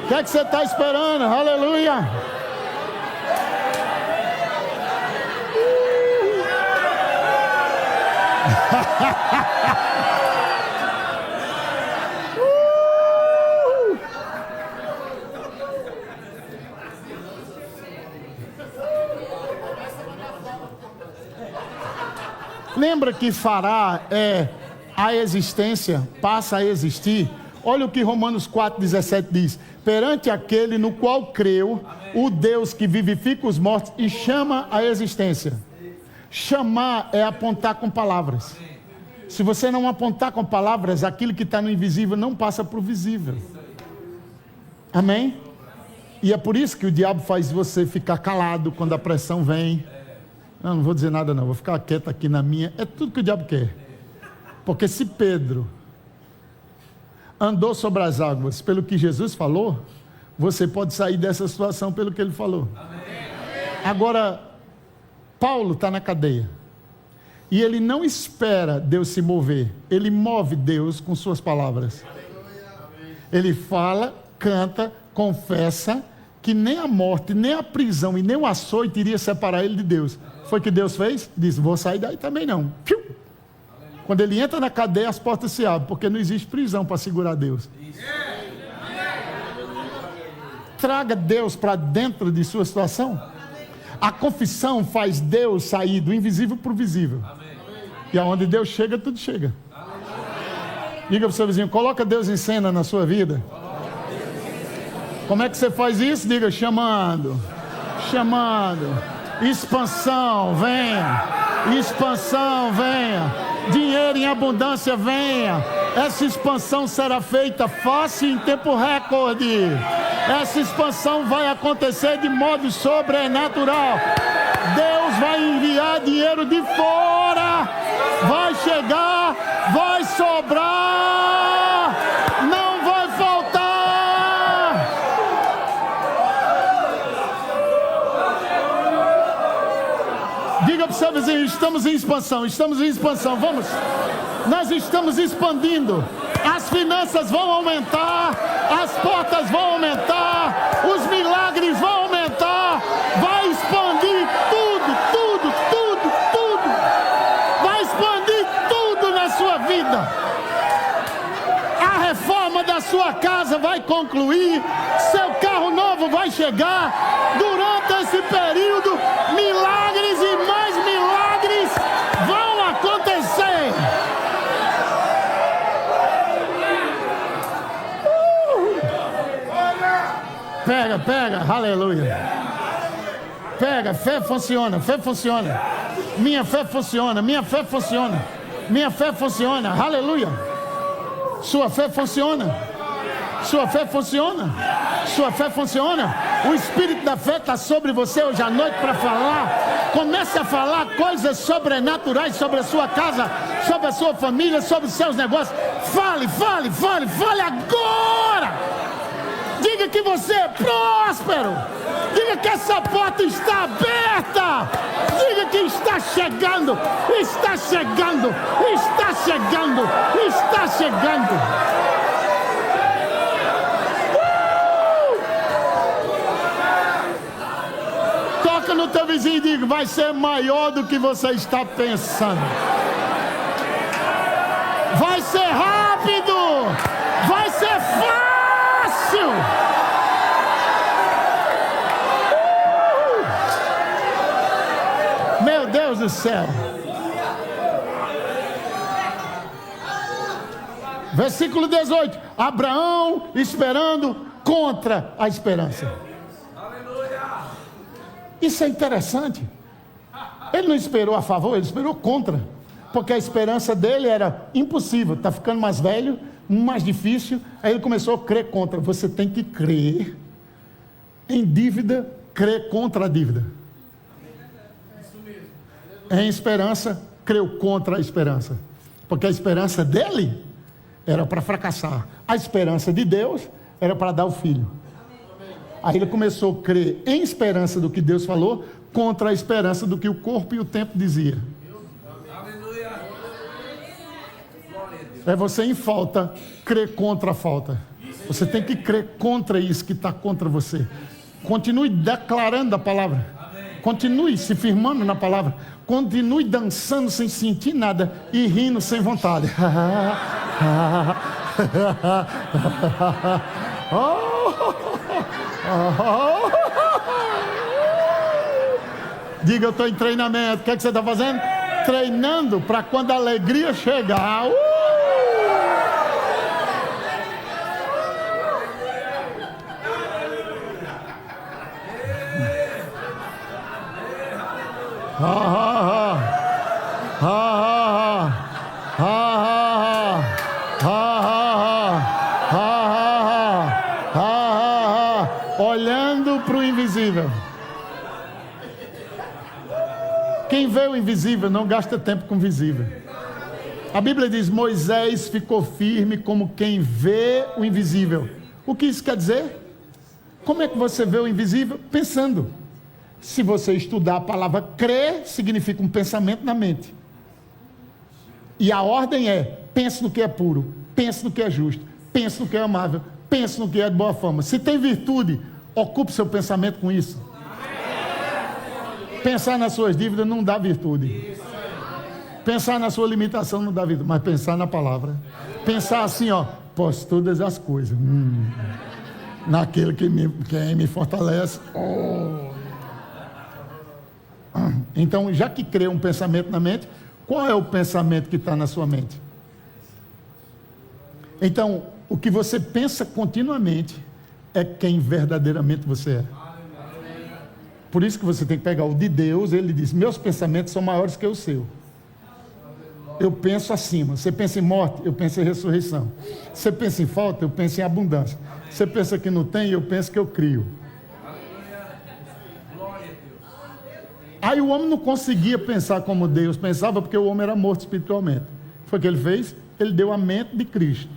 O que é que você está esperando? Aleluia. Lembra que fará é a existência, passa a existir. Olha o que Romanos 4,17 diz: perante aquele no qual creu, o Deus que vivifica os mortos e chama a existência. Chamar é apontar com palavras. Se você não apontar com palavras, aquilo que está no invisível não passa para o visível. Amém? E é por isso que o diabo faz você ficar calado quando a pressão vem. Não vou dizer nada não, vou ficar quieto aqui na minha. É tudo que o diabo quer. Porque se Pedro andou sobre as águas pelo que Jesus falou, você pode sair dessa situação pelo que ele falou. Agora, Paulo está na cadeia. E ele não espera Deus se mover. Ele move Deus com suas palavras. Ele fala, canta, confessa que nem a morte, nem a prisão e nem o açoite iria separar ele de Deus. Foi o que Deus fez? Diz: vou sair daí também não. Quando ele entra na cadeia, as portas se abrem, porque não existe prisão para segurar Deus. Traga Deus para dentro de sua situação. A confissão faz Deus sair do invisível para o visível. E aonde Deus chega, tudo chega. Diga para o seu vizinho, coloca Deus em cena na sua vida. Como é que você faz isso? Diga, chamando. Expansão, venha. Expansão, venha. Dinheiro em abundância, venha. Essa expansão será feita fácil em tempo recorde. Essa expansão vai acontecer de modo sobrenatural. Deus vai enviar dinheiro de fora. Vai chegar, vai sobrar. Não vai faltar. Diga para o seu vizinho, estamos em expansão, vamos. Nós estamos expandindo. As finanças vão aumentar, as portas vão aumentar, os milagres vão aumentar, vai expandir tudo. Vai expandir tudo na sua vida. A reforma da sua casa vai concluir, seu carro novo vai chegar. Durante esse período, milagres e mais milagres vão acontecer. Pega, aleluia. Pega, fé funciona. Minha fé funciona, aleluia. Sua fé funciona. O Espírito da fé está sobre você hoje à noite para falar. Comece a falar coisas sobrenaturais sobre a sua casa, sobre a sua família, sobre os seus negócios. Fale agora. Diga que você é próspero. Diga que essa porta está aberta. Diga que está chegando. Toca no teu vizinho e diga, vai ser maior do que você está pensando. Vai ser rápido. Vai ser fácil. Meu Deus do céu. Versículo 18. Abraão esperando contra a esperança. Isso é interessante. Ele não esperou a favor, ele esperou contra. Porque a esperança dele era impossível. Está ficando mais velho, mais difícil. Aí ele começou a crer contra. Você tem que crer em dívida, crer contra a dívida. Em esperança, creu contra a esperança. Porque a esperança dele era para fracassar. A esperança de Deus era para dar o filho. Aí ele começou a crer em esperança do que Deus falou, contra a esperança do que o corpo e o tempo dizia. É você em falta, crer contra a falta. Você tem que crer contra isso que está contra você. Continue declarando a palavra. Continue se firmando na palavra. Continue dançando sem sentir nada e rindo sem vontade. Diga, eu estou em treinamento. O que é que você está fazendo? Treinando para quando a alegria chegar. Olhando para o invisível. Quem vê o invisível não gasta tempo com o visível. A Bíblia diz, Moisés ficou firme como quem vê o invisível. O que isso quer dizer? Como é que você vê o invisível? Pensando. Se você estudar a palavra crer, significa um pensamento na mente. E a ordem é, pense no que é puro, pense no que é justo, pense no que é amável, pense no que é de boa fama. Se tem virtude, ocupe seu pensamento com isso. Pensar nas suas dívidas não dá virtude. Pensar na sua limitação não dá virtude, mas pensar na palavra. Pensar assim, ó, posso todas as coisas. naquele que me fortalece. Então, já que cria um pensamento na mente, qual é o pensamento que está na sua mente? Então, o que você pensa continuamente é quem verdadeiramente você é. Por isso que você tem que pegar o de Deus. Ele diz: meus pensamentos são maiores que o seu. Eu penso acima. Você pensa em morte, eu penso em ressurreição. Você pensa em falta, eu penso em abundância. Você pensa que não tem, eu penso que eu crio. Aí o homem não conseguia pensar como Deus pensava, porque o homem era morto espiritualmente. Foi o que ele fez? Ele deu a mente de Cristo.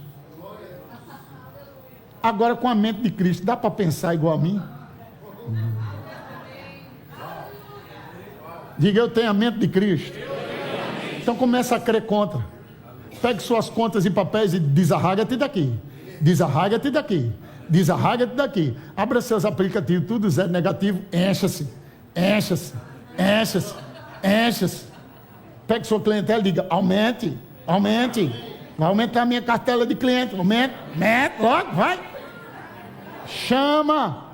Agora, com a mente de Cristo, dá para pensar igual a mim? Diga: eu tenho a mente de Cristo. Então começa a crer contra. Pegue suas contas em papéis e desarraga-te daqui. Desarraga-te daqui. Desarraga-te daqui. Abra seus aplicativos, tudo zero negativo. Encha-se. Encha-se. Encha-se. Encha-se. Pegue sua clientela e diga: aumente. Aumente. Vai aumentar a minha cartela de clientes. Aumente. Mete. Logo. Vai. Chama.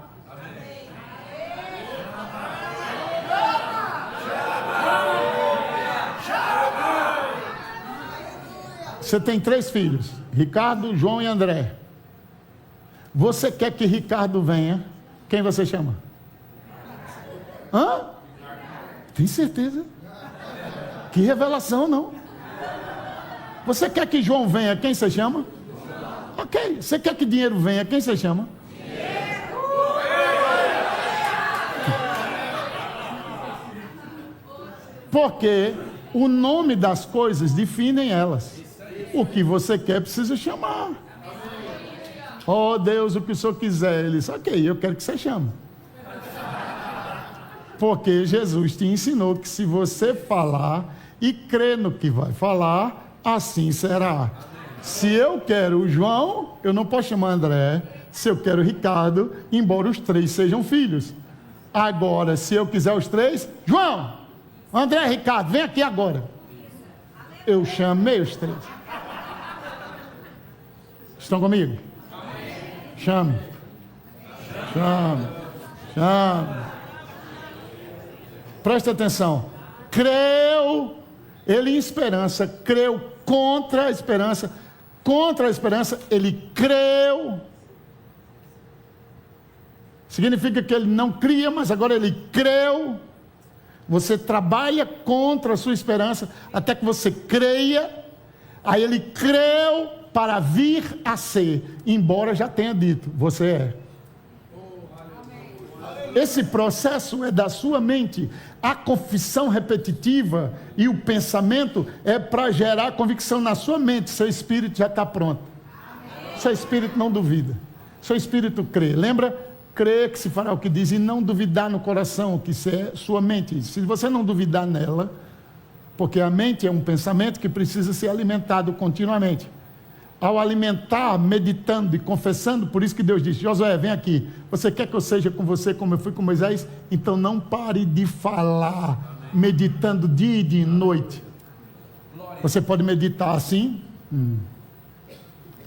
Você tem 3 filhos: Ricardo, João e André. Você quer que Ricardo venha? Quem você chama? Hã? Tem certeza? Que revelação, não? Você quer que João venha? Quem você chama? Ok. Você quer que dinheiro venha? Quem você chama? Porque o nome das coisas definem elas. O que você quer precisa chamar. Oh Deus, o que o Senhor quiser. Ele disse: ok, eu quero que você chame. Porque Jesus te ensinou que se você falar e crer no que vai falar, assim será. Se eu quero o João, eu não posso chamar André. Se eu quero o Ricardo, embora os 3 sejam filhos. Agora, se eu quiser os 3, João, André, Ricardo, vem aqui agora. Eu chamei os 3. Estão comigo? Chame. Chame. Chame. Presta atenção. Creu, ele em esperança, creu contra a esperança. Contra a esperança, ele creu. Significa que ele não cria, mas agora ele creu. Você trabalha contra a sua esperança até que você creia. Aí ele creu para vir a ser, embora já tenha dito: você é. Esse processo é da sua mente. A confissão repetitiva e o pensamento é para gerar convicção na sua mente. Seu espírito já está pronto. Seu espírito não duvida. Seu espírito crê. Lembra? Crê que se fará o que diz e não duvidar no coração, que isso é sua mente. Se você não duvidar nela, porque a mente é um pensamento que precisa ser alimentado continuamente. Ao alimentar, meditando e confessando, por isso que Deus disse: Josué, vem aqui, você quer que eu seja com você como eu fui com Moisés? Então não pare de falar, meditando dia e de noite. Você pode meditar assim,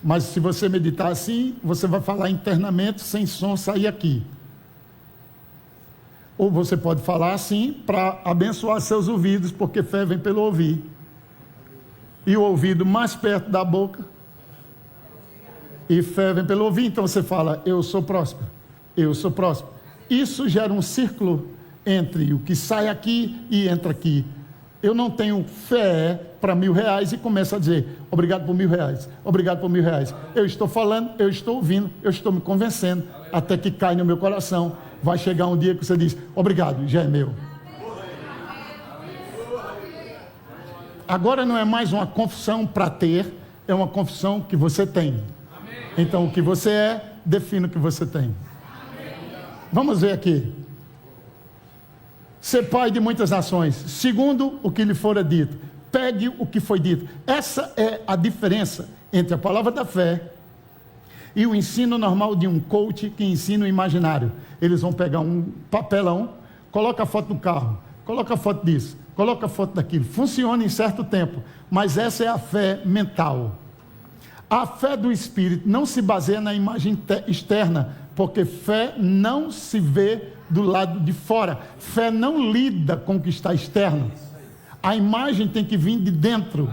mas se você meditar assim, você vai falar internamente, sem som sair aqui. Ou você pode falar assim, para abençoar seus ouvidos, porque fé vem pelo ouvir. E o ouvido mais perto da boca, e fé vem pelo ouvir. Então você fala: eu sou próspero, eu sou próspero. Isso gera um círculo entre o que sai aqui e entra aqui. Eu não tenho fé para R$1.000 e começo a dizer: obrigado por R$1.000, obrigado por R$1.000. Eu estou falando, eu estou ouvindo, eu estou me convencendo, até que cai no meu coração. Vai chegar um dia que você diz: obrigado, já é meu. Agora não é mais uma confissão para ter, é uma confissão que você tem. Então o que você é, define o que você tem. Vamos ver aqui. Ser pai de muitas nações, segundo o que lhe fora dito. Pegue o que foi dito. Essa é a diferença entre a palavra da fé e o ensino normal de um coach que ensina o imaginário. Eles vão pegar um papelão, coloca a foto do carro, coloca a foto disso, coloca a foto daquilo. Funciona em certo tempo, mas essa é a fé mental. A fé do Espírito não se baseia na imagem externa, Porque fé não se vê do lado de fora. Fé não lida com o que está externo. A imagem tem que vir de dentro.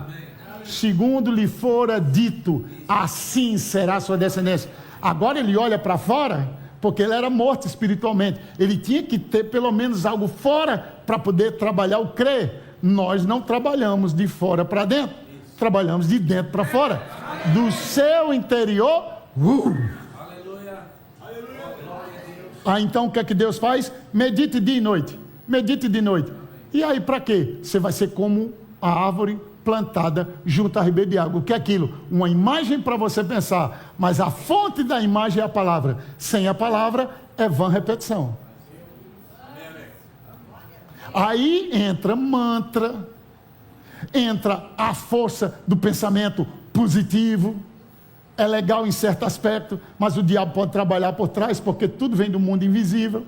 Segundo lhe fora dito, assim será a sua descendência. Agora ele olha para fora, porque ele era morto espiritualmente. Ele tinha que ter pelo menos algo fora para poder trabalhar o crer. Nós não trabalhamos de fora para dentro, trabalhamos de dentro para fora. Do seu interior, então o que é que Deus faz? Medite dia e noite. Medite de noite. E aí para quê? Você vai ser como a árvore plantada junto à ribeira de água. O que é aquilo? Uma imagem para você pensar. Mas a fonte da imagem é a palavra. Sem a palavra é vã repetição. Aí entra mantra, entra a força do pensamento positivo. É legal em certo aspecto, mas o diabo pode trabalhar por trás, porque tudo vem do mundo invisível.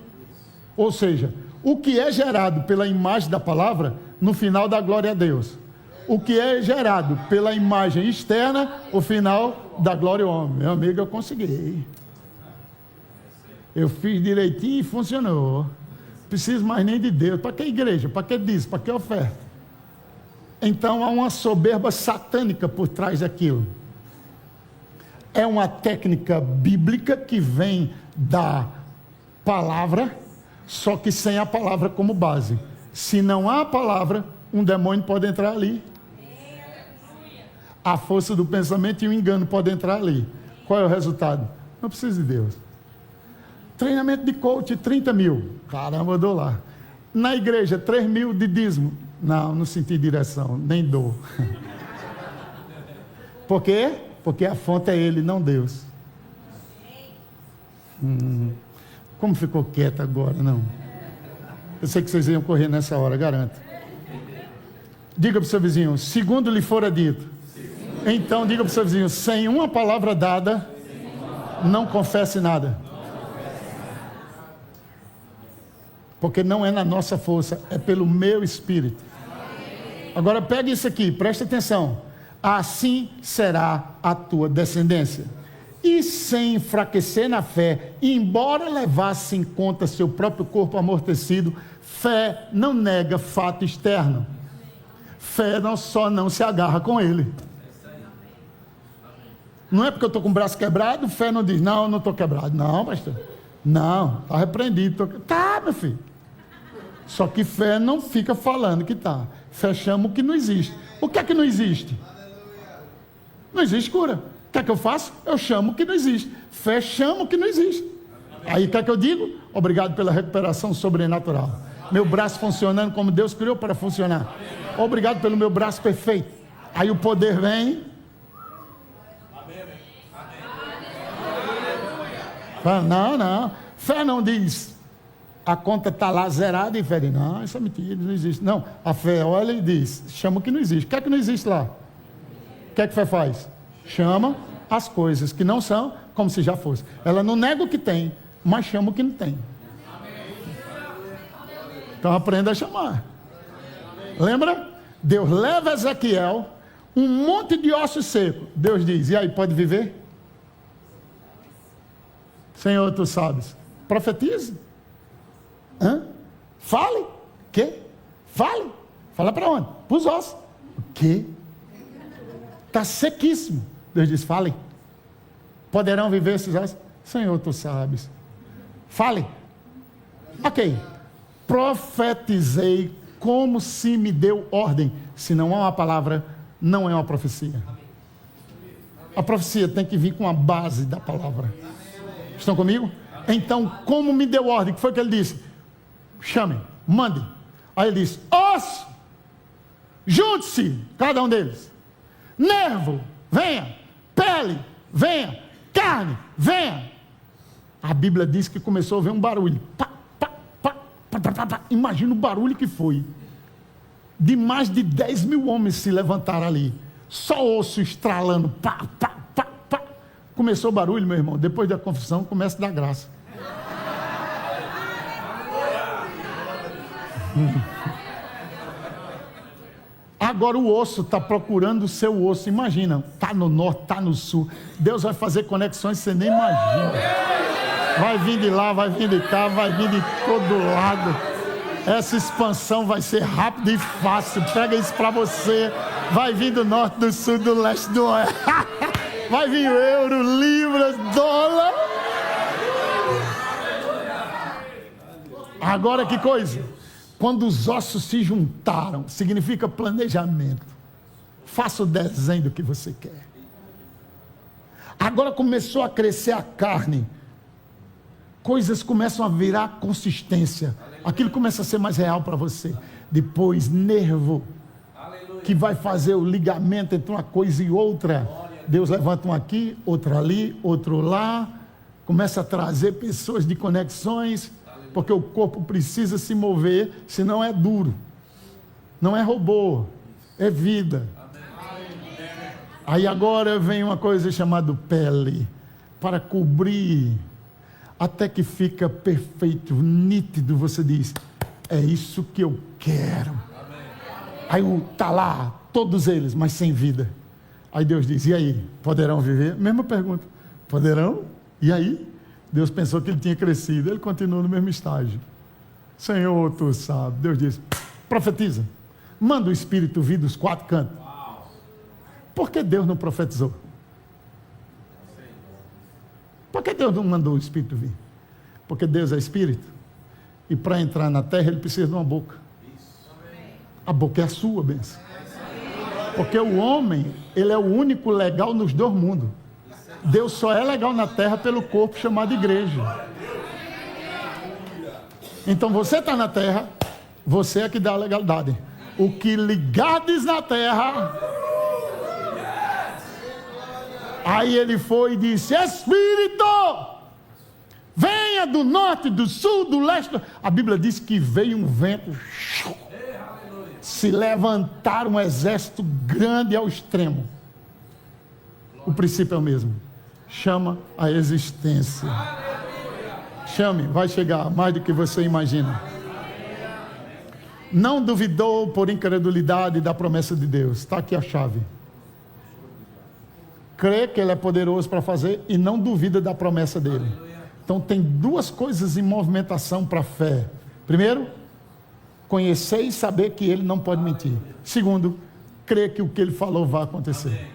Ou seja, o que é gerado pela imagem da palavra, no final dá glória a Deus. O que é gerado pela imagem externa, o final dá glória ao homem. Meu amigo, eu consegui. Eu fiz direitinho e funcionou. Preciso mais nem de Deus. Para que igreja? Para que dízimo? Para que oferta? Então há uma soberba satânica por trás daquilo. É uma técnica bíblica que vem da palavra, só que sem a palavra como base. Se não há a palavra, um demônio pode entrar ali. A força do pensamento e o engano pode entrar ali. Qual é o resultado? Não precisa de Deus. Treinamento de coach, 30 mil. Caramba, eu dou lá. Na igreja, 3 mil de dízimo. Não senti direção, nem dou. Por quê? Porque a fonte é Ele, não Deus. Como ficou quieto agora, não? Eu sei que vocês iam correr nessa hora, garanto. Diga para o seu vizinho, segundo lhe fora dito. Então diga para o seu vizinho, sem uma palavra dada, não confesse nada. Porque não é na nossa força, é pelo meu espírito. Agora pegue isso aqui, preste atenção. Assim será a tua descendência. E sem enfraquecer na fé, embora levasse em conta seu próprio corpo amortecido, fé não nega fato externo. Fé só não se agarra com ele. Não é porque eu estou com o braço quebrado, fé não diz, não, eu não estou quebrado. Não, pastor. Não, está repreendido. Tá, meu filho. Só que fé não fica falando que está. Fé chama o que não existe. O que é que não existe? Não existe cura. O que é que eu faço? Eu chamo o que não existe. Fé chama o que não existe. Aí o que é que eu digo? Obrigado pela recuperação sobrenatural. Meu braço funcionando como Deus criou para funcionar. Obrigado pelo meu braço perfeito. Aí o poder vem. Não. Fé não diz, a conta está lá zerada e fé diz, não, isso é mentira, não existe. Não, a fé olha e diz, chama o que não existe. O que é que não existe lá? O que é que fé faz? Chama as coisas que não são como se já fosse. Ela não nega o que tem, mas chama o que não tem. Então aprenda a chamar. Lembra? Deus leva Ezequiel, um monte de ossos secos. Deus diz, e aí, pode viver? Senhor, tu sabes. Profetize. Fale. Quê? Fale. Fala para onde? Para os ossos. O quê? Está sequíssimo. Deus diz, fale. Poderão viver esses ossos? Senhor, tu sabes. Fale. Ok. Profetizei como se me deu ordem. Se não é uma palavra, não é uma profecia. A profecia tem que vir com a base da palavra. Estão comigo? Então, como me deu ordem? O que foi que ele disse? Chamem, mandem. Aí ele disse, osso, junte-se, cada um deles. Nervo, venha. Pele, venha. Carne, venha. A Bíblia diz que começou a ver um barulho. Pá, pá, pá, pá, pá, pá, pá. Imagina o barulho que foi. De mais de 10 mil homens se levantaram ali. Só osso estralando. Pá, pá, pá, pá. Começou o barulho, meu irmão. Depois da confissão, começa a dar graça. Agora o osso está procurando o seu osso. Imagina, está no norte, está no sul. Deus vai fazer conexões que você nem imagina. Vai vir de lá, vai vir de cá, vai vir de todo lado. Essa expansão vai ser rápida e fácil. Pega isso para você. Vai vir do norte, do sul, do leste, do oeste. Vai vir euro, libras, dólar. Agora que coisa. Quando os ossos se juntaram, significa planejamento. Faça o desenho do que você quer. Agora começou a crescer a carne. Coisas começam a virar consistência. Aquilo começa a ser mais real para você. Depois, nervo, que vai fazer o ligamento entre uma coisa e outra. Deus levanta um aqui, outro ali, outro lá. Começa a trazer pessoas de conexões, porque o corpo precisa se mover, senão é duro. Não é robô, é vida. Aí agora vem uma coisa chamada pele, para cobrir, até que fica perfeito, nítido. Você diz, é isso que eu quero. Aí está lá, todos eles, mas sem vida. Aí Deus diz, e aí, poderão viver? Mesma pergunta, poderão? E aí? Deus pensou que ele tinha crescido, ele continua no mesmo estágio. Senhor, tu sabe. Deus diz, profetiza, manda o Espírito vir dos quatro cantos. Por que Deus não profetizou? Por que Deus não mandou o Espírito vir? Porque Deus é Espírito. E para entrar na terra ele precisa de uma boca. A boca é a sua bênção. Porque o homem, ele é o único legal nos dois mundos. Deus só é legal na terra pelo corpo chamado igreja. Então você está na terra, você é que dá a legalidade. O que ligardes na terra... Aí ele foi e disse, Espírito, venha do norte, do sul, do leste. A Bíblia diz que veio um vento, se levantaram um exército grande ao extremo. O princípio é o mesmo. Chama a existência. Chame, vai chegar mais do que você imagina. Não duvidou por incredulidade da promessa de Deus. Está aqui a chave. Crê que ele é poderoso para fazer e não duvida da promessa dele. Então tem duas coisas em movimentação para a fé. Primeiro, conhecer e saber que ele não pode mentir. Segundo, crer que o que ele falou vai acontecer.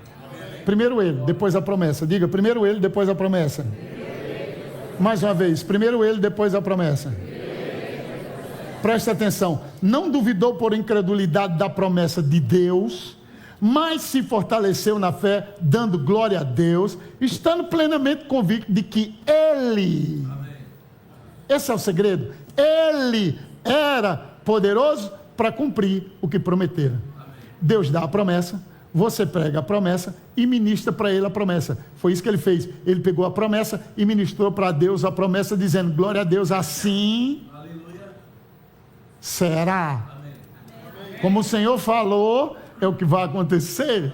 Primeiro ele, depois a promessa. Diga, primeiro ele, depois a promessa. Mais uma vez, primeiro ele, depois a promessa. Presta atenção, não duvidou por incredulidade da promessa de Deus, mas se fortaleceu na fé, dando glória a Deus, estando plenamente convicto de que Ele, esse é o segredo, Ele era poderoso para cumprir o que prometera. Deus dá a promessa, você prega a promessa e ministra para Ele a promessa. Foi isso que Ele fez. Ele pegou a promessa e ministrou para Deus a promessa, dizendo, glória a Deus, assim será. Como o Senhor falou, é o que vai acontecer.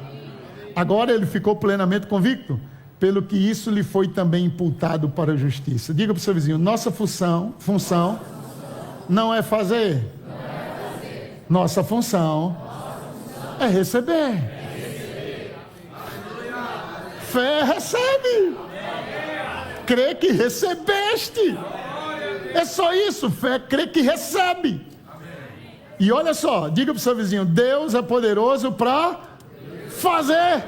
Agora ele ficou plenamente convicto, pelo que isso lhe foi também imputado para a justiça. Diga para o seu vizinho, nossa função não é fazer. Nossa função é receber. Fé recebe. Crê que recebeste. É só isso, fé crê que recebe. E olha só, diga para o seu vizinho, Deus é poderoso para fazer.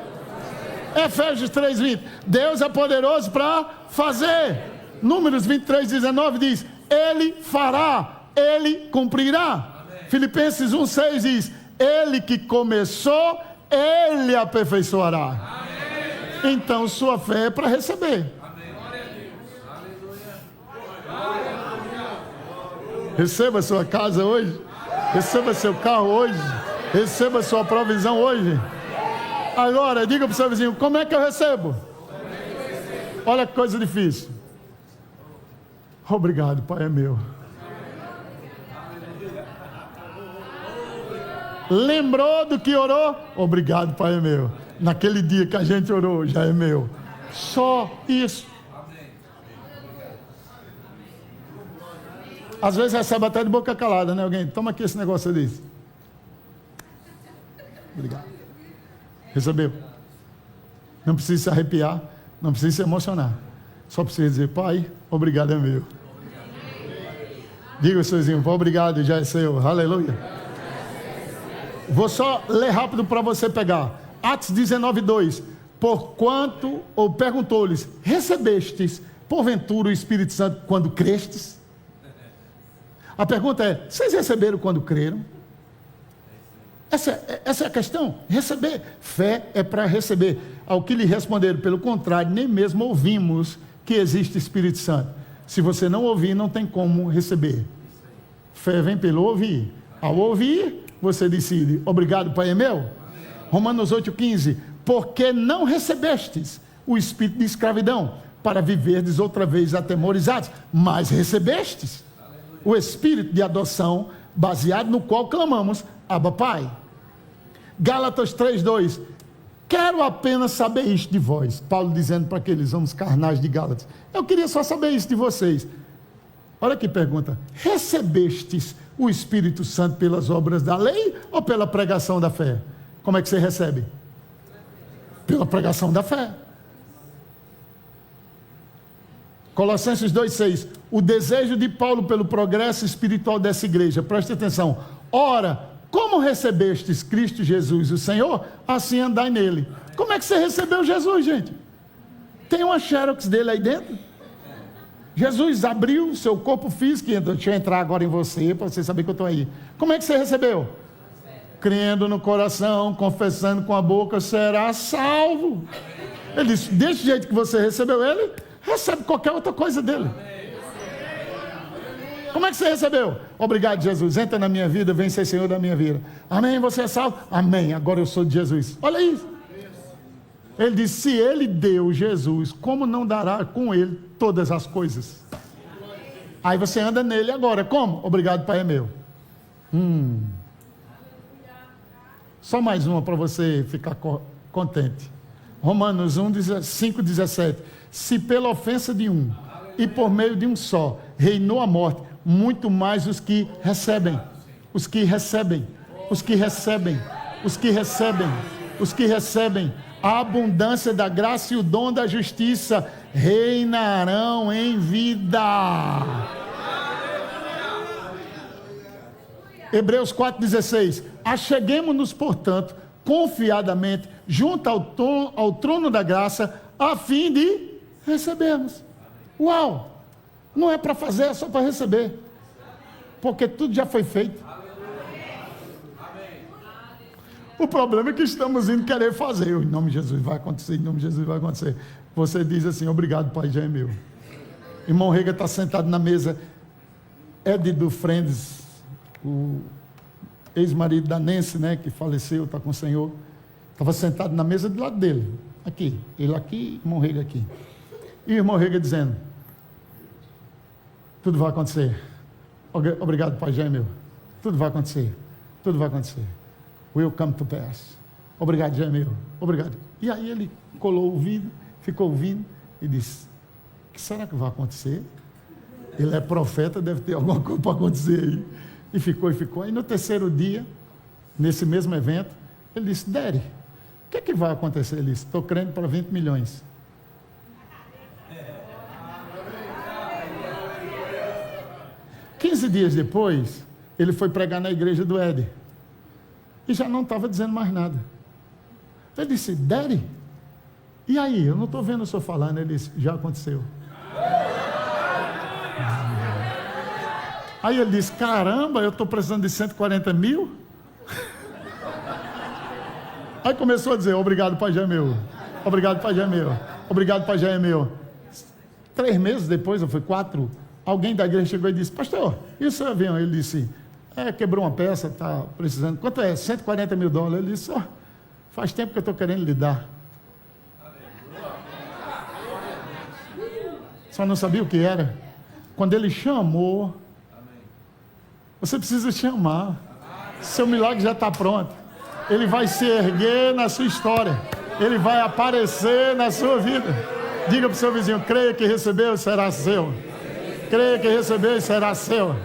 Efésios 3:20, Deus é poderoso para fazer. Números 23:19 diz, Ele fará, Ele cumprirá. Filipenses 1:6 diz, Ele que começou, Ele aperfeiçoará. Então sua fé é para receber. Receba sua casa hoje. Receba seu carro hoje. Receba sua provisão hoje. Agora, diga para o seu vizinho, como é que eu recebo? Olha que coisa difícil. Obrigado, Pai é meu. Lembrou do que orou? Obrigado, Pai é meu. Naquele dia que a gente orou, já é meu. Só isso. Às vezes recebe até de boca calada, né? Alguém, toma aqui esse negócio ali. Obrigado. Recebeu. Não precisa se arrepiar, não precisa se emocionar. Só precisa dizer: Pai, obrigado é meu. Diga ao seu vizinho: obrigado, já é seu. Aleluia. Vou só ler rápido para você pegar. Atos 19:2. Porquanto, ou perguntou-lhes: recebestes porventura o Espírito Santo quando crestes? A pergunta é: vocês receberam quando creram? Essa é a questão. Receber. Fé é para receber. Ao que lhe responderam: pelo contrário, nem mesmo ouvimos que existe Espírito Santo. Se você não ouvir, não tem como receber. Fé vem pelo ouvir. Ao ouvir, você decide: obrigado, Pai é meu. Romanos 8,15. Porque não recebestes o espírito de escravidão, para viverdes outra vez atemorizados, mas recebestes o espírito de adoção, baseado no qual clamamos: Abba, Pai. Gálatas 3:2. Quero apenas saber isto de vós. Paulo dizendo para aqueles homens carnais de Gálatas: eu queria só saber isso de vocês. Olha que pergunta: recebestes o Espírito Santo pelas obras da lei ou pela pregação da fé? Como é que você recebe? Pela pregação da fé. Colossenses 2,6. O desejo de Paulo pelo progresso espiritual dessa igreja. Preste atenção. Ora, como recebestes Cristo Jesus o Senhor, assim andai nele. Como é que você recebeu Jesus, gente? Tem uma xerox dele aí dentro. Jesus abriu seu corpo físico e então, deixa eu entrar agora em você, para você saber que eu estou aí. Como é que você recebeu? Crendo no coração, confessando com a boca, será salvo. Ele disse: desse jeito que você recebeu ele, recebe qualquer outra coisa dele. Como é que você recebeu? Obrigado, Jesus, entra na minha vida, vem ser Senhor da minha vida. Amém, você é salvo? Amém, agora eu sou de Jesus. Olha isso. Ele disse: se ele deu Jesus, como não dará com ele todas as coisas? Aí você anda nele agora. Como? Obrigado, Pai é meu. Só mais uma para você ficar contente. Romanos 5:17. Se pela ofensa de um e por meio de um só reinou a morte, muito mais os que recebem, os que recebem, os que recebem, os que recebem, os que recebem a abundância da graça e o dom da justiça reinarão em vida. Hebreus 4:16. Acheguemo-nos, portanto, confiadamente junto ao trono da graça, a fim de recebermos. Uau! Não é para fazer, é só para receber. Porque tudo já foi feito. O problema é que estamos indo querer fazer. Em nome de Jesus vai acontecer, em nome de Jesus vai acontecer. Você diz assim: obrigado, Pai, já é meu. Irmão Rega está sentado na mesa. Ed do Friends, o ex-marido da Nancy, né, que faleceu, está com o Senhor, estava sentado na mesa do lado dele, aqui, ele aqui, irmão Rega aqui, e o irmão Rega dizendo: tudo vai acontecer, obrigado, Pai, já é meu, tudo vai acontecer, tudo vai acontecer, will come to pass, obrigado, já é meu, obrigado. E aí ele colou o ouvido, ficou ouvindo e disse: o que será que vai acontecer? Ele é profeta, deve ter alguma coisa para acontecer aí. E ficou, e ficou. Aí no terceiro dia, nesse mesmo evento, ele disse: Daddy, o que é que vai acontecer? Ele disse: estou crendo para 20 milhões. Quinze dias depois, ele foi pregar na igreja do Ed. E já não estava dizendo mais nada. Ele disse: Daddy, e aí? Eu não estou vendo o senhor falando. Ele disse: já aconteceu. Aí ele disse: caramba, eu estou precisando de 140 mil? Aí começou a dizer: obrigado, Pai, já é meu. Obrigado, Pai, já é meu. Obrigado, Pai, já é meu. 3 meses depois, ou foi 4, alguém da igreja chegou e disse: pastor, e o seu avião? Ele disse: quebrou uma peça, está precisando. Quanto é? 140 mil dólares. Ele disse: faz tempo que eu estou querendo lhe dar. Só não sabia o que era. Quando ele chamou, você precisa chamar. Seu milagre já está pronto. Ele vai se erguer na sua história. Ele vai aparecer na sua vida. Diga para o seu vizinho: creia que recebeu, será seu. Creia que recebeu e será seu.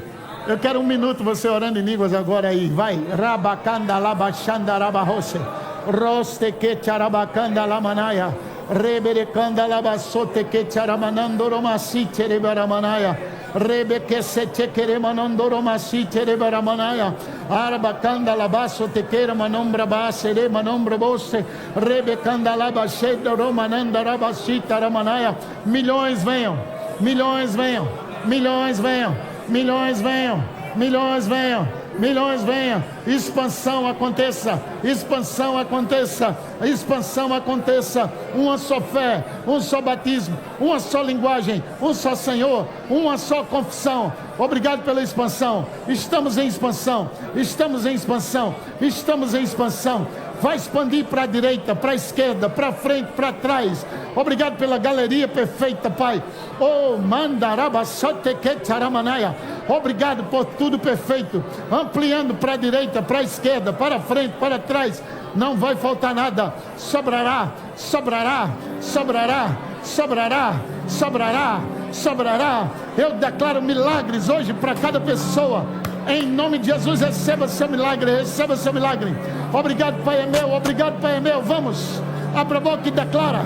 Eu quero 1 minuto você orando em línguas agora aí. Vai. Rabacanda labachanda rabarroche. Roste que charabacanda lamanaya. Reberecanda labasote que charamanando romasi terebaramanaya. Rebeke se tekere manando romasi terebaramanaya. Arabacanda labaso tequera manombra base de manombra bose. Rebecanda labacheda romananda rabasita ramanaya. Milhões venham, milhões venham, milhões venham, milhões venham, milhões venham. Milhões venham, expansão aconteça, expansão aconteça, expansão aconteça. Uma só fé, um só batismo, uma só linguagem, um só Senhor, uma só confissão. Obrigado pela expansão. Estamos em expansão, estamos em expansão, estamos em expansão. Vai expandir para a direita, para a esquerda, para frente, para trás. Obrigado pela galeria perfeita, Pai. Oh, mandaraba sotequetaramanaya. Obrigado por tudo perfeito. Ampliando para a direita, para a esquerda, para frente, para trás. Não vai faltar nada. Sobrará, sobrará, sobrará, sobrará, sobrará, sobrará. Eu declaro milagres hoje para cada pessoa. Em nome de Jesus, receba seu milagre, receba seu milagre. Obrigado, Pai é meu, obrigado, Pai é meu. Vamos, abra a boca e declara.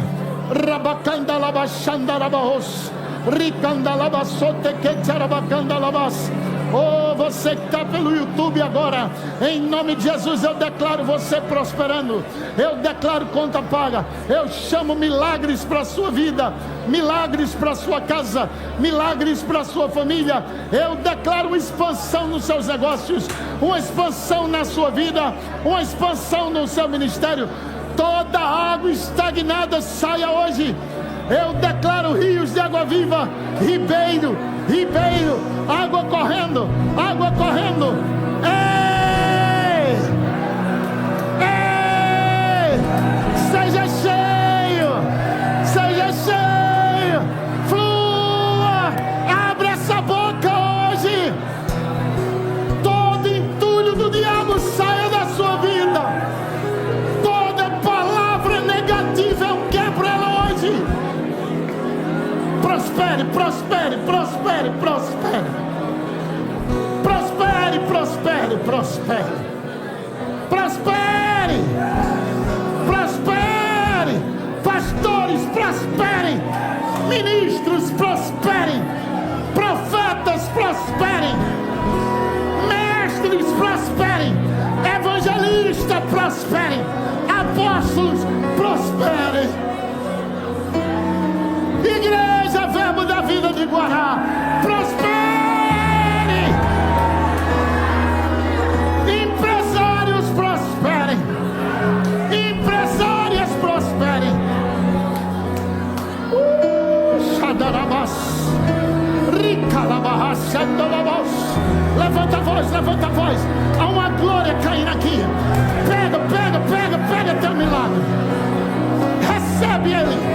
Rabacanda labachanda rabahos, ricanda labasote que charabacanda labas. Oh, você que está pelo YouTube agora, em nome de Jesus eu declaro você prosperando, eu declaro conta paga, eu chamo milagres para a sua vida, milagres para a sua casa, milagres para a sua família. Eu declaro uma expansão nos seus negócios, uma expansão na sua vida, uma expansão no seu ministério. Toda água estagnada saia hoje. Eu declaro rios de água viva, ribeiro, ribeiro, água correndo, água correndo. Ei! Ei! Seja cheio, seja cheio, flua, abre essa boca hoje. Todo entulho do diabo saia da sua vida. Toda palavra negativa eu quebro ela hoje. Prospere, prospere, prospere, prospere. Prospere, prospere, prospere. Prospere. Prospere. Pastores, prosperem. Ministros, prosperem. Profetas, prosperem. Mestres, prosperem. Evangelistas, prosperem. Apóstolos, prosperem. Igreja Verbo da Vida de Guará, prospere. Empresários, prosperem. Empresárias, prosperem. Xadarabás, Ricalabás, Xadarabás. Levanta a voz, levanta a voz. Há uma glória caindo aqui. Pega, pega, pega, pega teu milagre. Recebe ele.